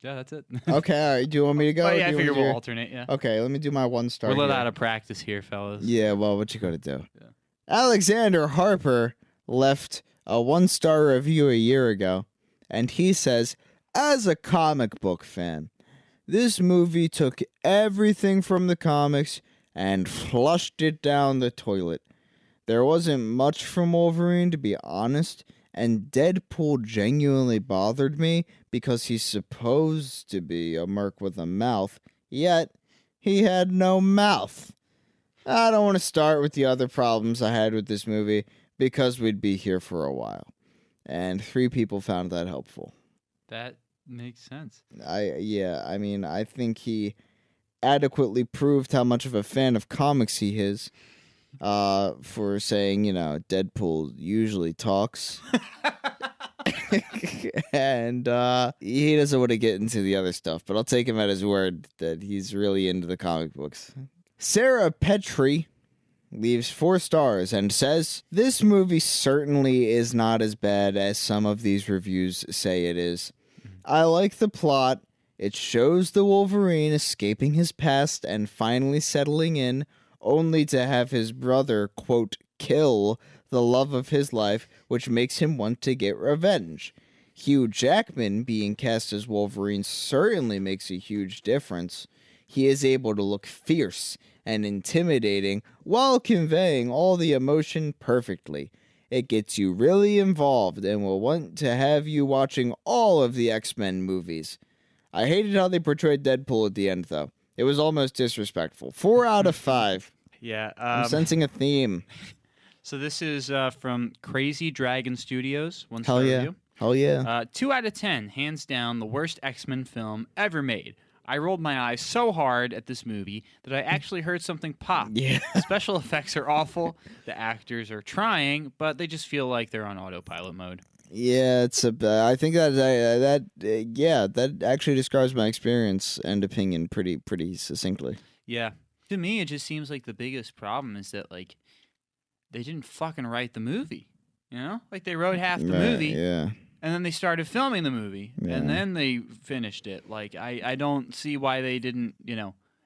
Speaker 1: Yeah, that's it.
Speaker 2: Okay, all right. Do you want me to go?
Speaker 1: Yeah, I figure we'll alternate, yeah.
Speaker 2: Okay, let me do my 1-star.
Speaker 1: We're a little out of practice here, fellas.
Speaker 2: Yeah, well, what you gotta do?
Speaker 1: Yeah.
Speaker 2: Alexander Harper left a 1-star review a year ago, and he says, as a comic book fan, this movie took everything from the comics and flushed it down the toilet. There wasn't much from Wolverine, to be honest, and Deadpool genuinely bothered me because he's supposed to be a merc with a mouth, yet he had no mouth. I don't want to start with the other problems I had with this movie because we'd be here for a while. And 3 people found that helpful.
Speaker 1: That makes sense.
Speaker 2: I think he adequately proved how much of a fan of comics he is. For saying, Deadpool usually talks. And he doesn't want to get into the other stuff, but I'll take him at his word that he's really into the comic books. Sarah Petrie leaves 4 stars and says, this movie certainly is not as bad as some of these reviews say it is. I like the plot. It shows the Wolverine escaping his past and finally settling in, only to have his brother, quote, kill the love of his life, which makes him want to get revenge. Hugh Jackman being cast as Wolverine certainly makes a huge difference. He is able to look fierce and intimidating while conveying all the emotion perfectly. It gets you really involved and will want to have you watching all of the X-Men movies. I hated how they portrayed Deadpool at the end, though. It was almost disrespectful. 4 out of 5.
Speaker 1: Yeah.
Speaker 2: I'm sensing a theme.
Speaker 1: So this is from Crazy Dragon Studios. One
Speaker 2: Hell
Speaker 1: star
Speaker 2: yeah.
Speaker 1: review.
Speaker 2: Hell yeah.
Speaker 1: 2 out of 10, hands down, the worst X-Men film ever made. I rolled my eyes so hard at this movie that I actually heard something pop.
Speaker 2: Yeah.
Speaker 1: The special effects are awful. The actors are trying, but they just feel like they're on autopilot mode.
Speaker 2: Yeah, I think that actually describes my experience and opinion pretty succinctly.
Speaker 1: Yeah. To me, it just seems like the biggest problem is that, like, they didn't fucking write the movie. You know? Like, they wrote half the movie.
Speaker 2: Yeah.
Speaker 1: And then they started filming the movie,
Speaker 2: Yeah.
Speaker 1: and then they finished it. Like, I don't see why they didn't,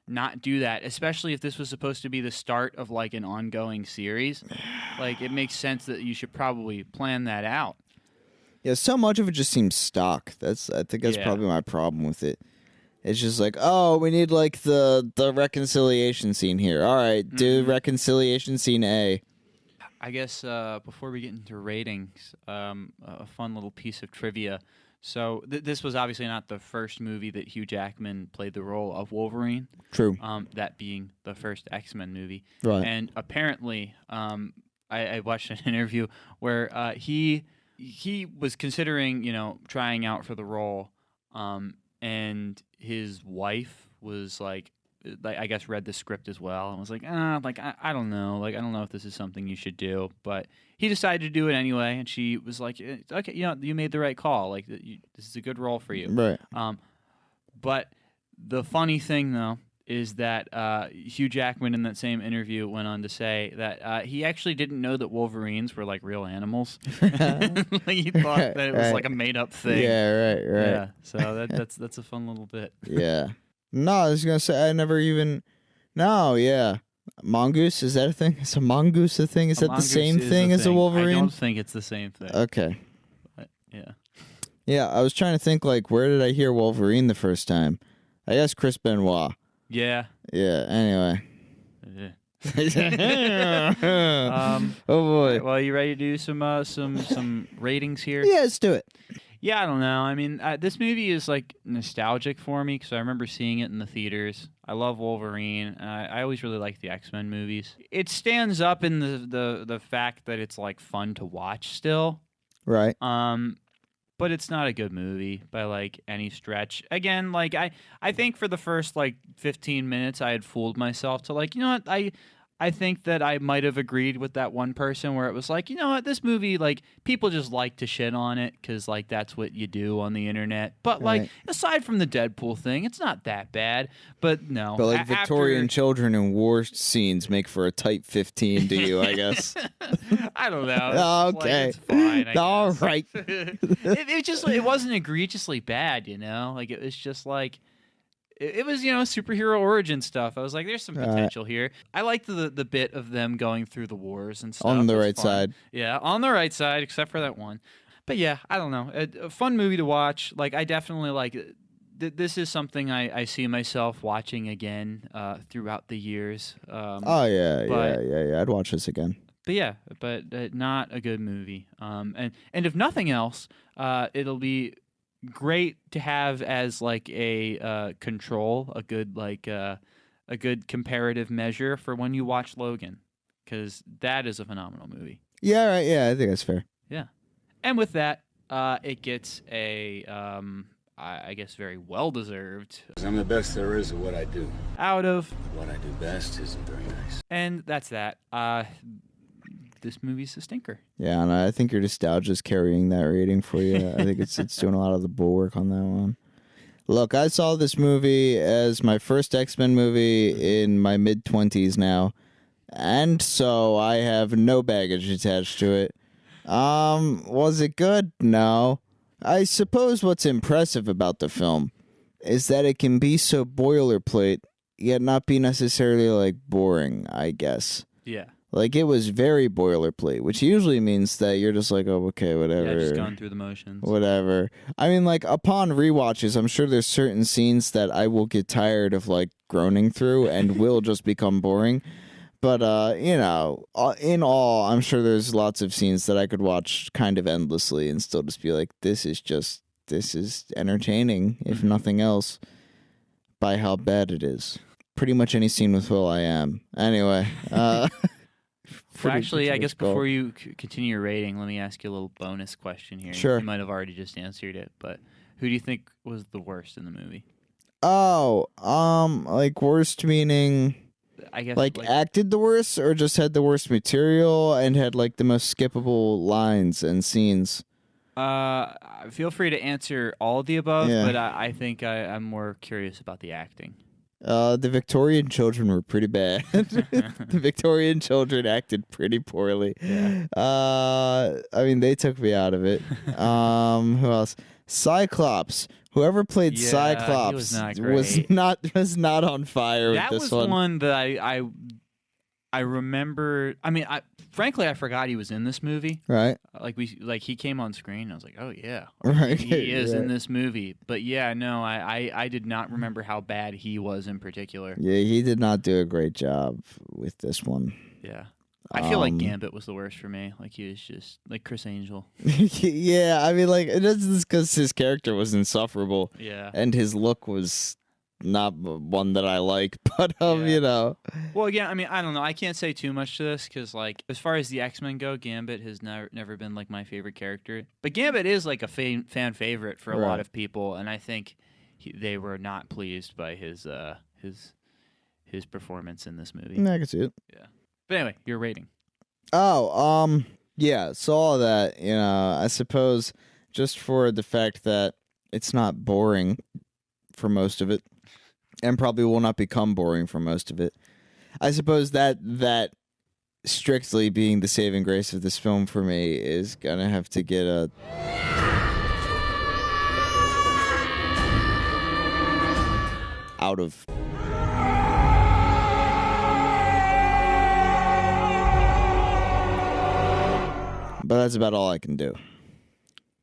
Speaker 1: not do that, especially if this was supposed to be the start of, like, an ongoing series. Like, it makes sense that you should probably plan that out.
Speaker 2: Yeah, so much of it just seems stock. I think that's probably my problem with it. It's just like, oh, we need, like, the reconciliation scene here. All right, do reconciliation scene A.
Speaker 1: I guess before we get into ratings, a fun little piece of trivia. So this was obviously not the first movie that Hugh Jackman played the role of Wolverine.
Speaker 2: True.
Speaker 1: That being the first X-Men movie.
Speaker 2: Right.
Speaker 1: And apparently, I watched an interview where he was considering, trying out for the role, and his wife was like, I guess read the script as well and was like, I don't know. Like, I don't know if this is something you should do. But he decided to do it anyway, and she was like, okay, you made the right call. Like, this is a good role for you.
Speaker 2: Right.
Speaker 1: But the funny thing, though, is that Hugh Jackman in that same interview went on to say that he actually didn't know that Wolverines were, like, real animals. Like, he thought that it was, like, a made-up thing.
Speaker 2: Yeah, right.
Speaker 1: Yeah, so that's a fun little bit.
Speaker 2: Yeah. No, I was going to say, I never even... No, yeah. Mongoose, is that a thing? Is a mongoose a thing? Is that the same thing as a Wolverine?
Speaker 1: I don't think it's the same thing.
Speaker 2: Okay.
Speaker 1: But, yeah.
Speaker 2: Yeah, I was trying to think, like, where did I hear Wolverine the first time? I guess Chris Benoit.
Speaker 1: Yeah.
Speaker 2: Yeah, anyway.
Speaker 1: Yeah.
Speaker 2: Oh, boy.
Speaker 1: Well, you ready to do some ratings here?
Speaker 2: Yeah, let's do it.
Speaker 1: Yeah, I don't know. I mean, this movie is, like, nostalgic for me because I remember seeing it in the theaters. I love Wolverine. I always really liked the X-Men movies. It stands up in the fact that it's, like, fun to watch still.
Speaker 2: Right.
Speaker 1: But it's not a good movie by, like, any stretch. Again, like, I think for the first, like, 15 minutes I had fooled myself to, like, you know what, I think that I might have agreed with that one person where it was like, you know what, this movie, like, people just like to shit on it because, like, that's what you do on the internet. But, like, aside from the Deadpool thing, it's not that bad. But, no.
Speaker 2: But, like, Victorian children in war scenes make for a tight 15 to you, I guess.
Speaker 1: I don't know.
Speaker 2: Okay.
Speaker 1: It's fine, I
Speaker 2: All
Speaker 1: guess.
Speaker 2: right.
Speaker 1: It wasn't egregiously bad, you know? Like, it was just, like... It was, superhero origin stuff. I was like, there's some potential here. I liked the bit of them going through the wars and stuff.
Speaker 2: On the right side.
Speaker 1: Yeah, on the right side, except for that one. But yeah, I don't know. A fun movie to watch. Like, I definitely like this is something I see myself watching again through the years.
Speaker 2: Yeah. I'd watch this again.
Speaker 1: But yeah, not a good movie. And if nothing else, it'll be great to have as like a control, a good comparative measure for when you watch Logan, because that is a phenomenal movie.
Speaker 2: Yeah, right. Yeah, I think that's fair.
Speaker 1: Yeah, and with that, it gets a I guess very well deserved.
Speaker 3: I'm the best there is at what I do.
Speaker 1: Out of
Speaker 3: What I do best isn't very nice.
Speaker 1: And that's that. This movie's a stinker.
Speaker 2: Yeah, and I think your nostalgia is carrying that rating for you. I think it's doing a lot of the bulwark on that one. Look, I saw this movie as my first X-Men movie in my mid-20s now, and so I have no baggage attached to it. Was it good? No. I suppose what's impressive about the film is that it can be so boilerplate, yet not be necessarily, like, boring, I guess.
Speaker 1: Yeah.
Speaker 2: Like, it was very boilerplate, which usually means that you're just like, oh, okay, whatever.
Speaker 1: Yeah, just going through the motions.
Speaker 2: Whatever. I mean, like, upon rewatches, I'm sure there's certain scenes that I will get tired of, like, groaning through and will just become boring. But, in all, I'm sure there's lots of scenes that I could watch kind of endlessly and still just be like, this is just this is entertaining, if nothing else, by how bad it is. Pretty much any scene with Will I Am. Anyway.
Speaker 1: Actually, I guess before you continue your rating, let me ask you a little bonus question here.
Speaker 2: Sure.
Speaker 1: You might have already just answered it, but who do you think was the worst in the movie?
Speaker 2: Oh, like worst meaning
Speaker 1: I guess
Speaker 2: like acted the worst or just had the worst material and had like the most skippable lines and scenes?
Speaker 1: Feel free to answer all of the above,
Speaker 2: Yeah.
Speaker 1: but I think I'm more curious about the acting.
Speaker 2: The Victorian children were pretty bad. The Victorian children acted pretty poorly.
Speaker 1: Yeah.
Speaker 2: I mean, they took me out of it. Who else? Cyclops. Whoever played
Speaker 1: Yeah,
Speaker 2: Cyclops
Speaker 1: he was not
Speaker 2: was not on fire
Speaker 1: That
Speaker 2: with this
Speaker 1: was
Speaker 2: one.
Speaker 1: one that I remember. I mean, frankly, I forgot he was in this movie.
Speaker 2: Right.
Speaker 1: He came on screen. And I was like, oh yeah,
Speaker 2: Right.
Speaker 1: he is
Speaker 2: Right.
Speaker 1: in this movie. But yeah, no, I did not remember how bad he was in particular.
Speaker 2: Yeah, he did not do a great job with this one.
Speaker 1: Yeah. I feel like Gambit was the worst for me. Like he was just like Chris Angel.
Speaker 2: Yeah, I mean, like it's just because his character was insufferable.
Speaker 1: Yeah.
Speaker 2: And his look was not one that I like, but
Speaker 1: Yeah.
Speaker 2: you know.
Speaker 1: Well, again, I mean, I don't know. I can't say too much to this because, like, as far as the X-Men go, Gambit has never been like my favorite character. But Gambit is like a fan favorite for a lot of people, and I think they were not pleased by his performance in this movie.
Speaker 2: I can see it.
Speaker 1: Yeah. But anyway, your rating.
Speaker 2: Oh, yeah, so all that, you know, I suppose just for the fact that it's not boring for most of it, and probably will not become boring for most of it. I suppose that strictly being the saving grace of this film for me is gonna have to get a out of. But that's about all I can do.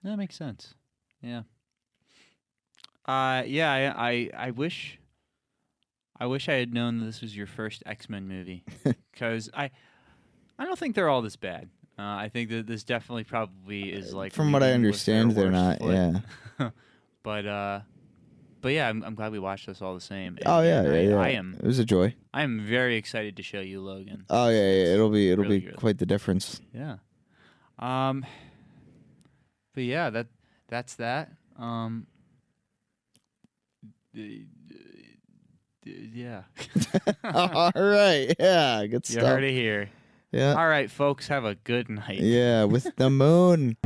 Speaker 1: That makes sense. Yeah. Yeah. I wish I had known that this was your first X-Men movie, because I don't think they're all this bad. I think that this definitely probably is like.
Speaker 2: From what I
Speaker 1: leading with their
Speaker 2: understand, they're
Speaker 1: worst
Speaker 2: not.
Speaker 1: flick.
Speaker 2: Yeah.
Speaker 1: But yeah, I'm glad we watched this all the same. And,
Speaker 2: Oh yeah,
Speaker 1: and
Speaker 2: yeah.
Speaker 1: I
Speaker 2: It was a joy.
Speaker 1: am very excited to show you Logan.
Speaker 2: Oh yeah. It'll be
Speaker 1: really
Speaker 2: be
Speaker 1: good.
Speaker 2: quite the difference.
Speaker 1: Yeah. But yeah, that's that. Yeah.
Speaker 2: All right. Yeah. Good
Speaker 1: You
Speaker 2: stuff.
Speaker 1: heard it here.
Speaker 2: Yeah.
Speaker 1: All right, folks, have a good night.
Speaker 2: Yeah. With the moon.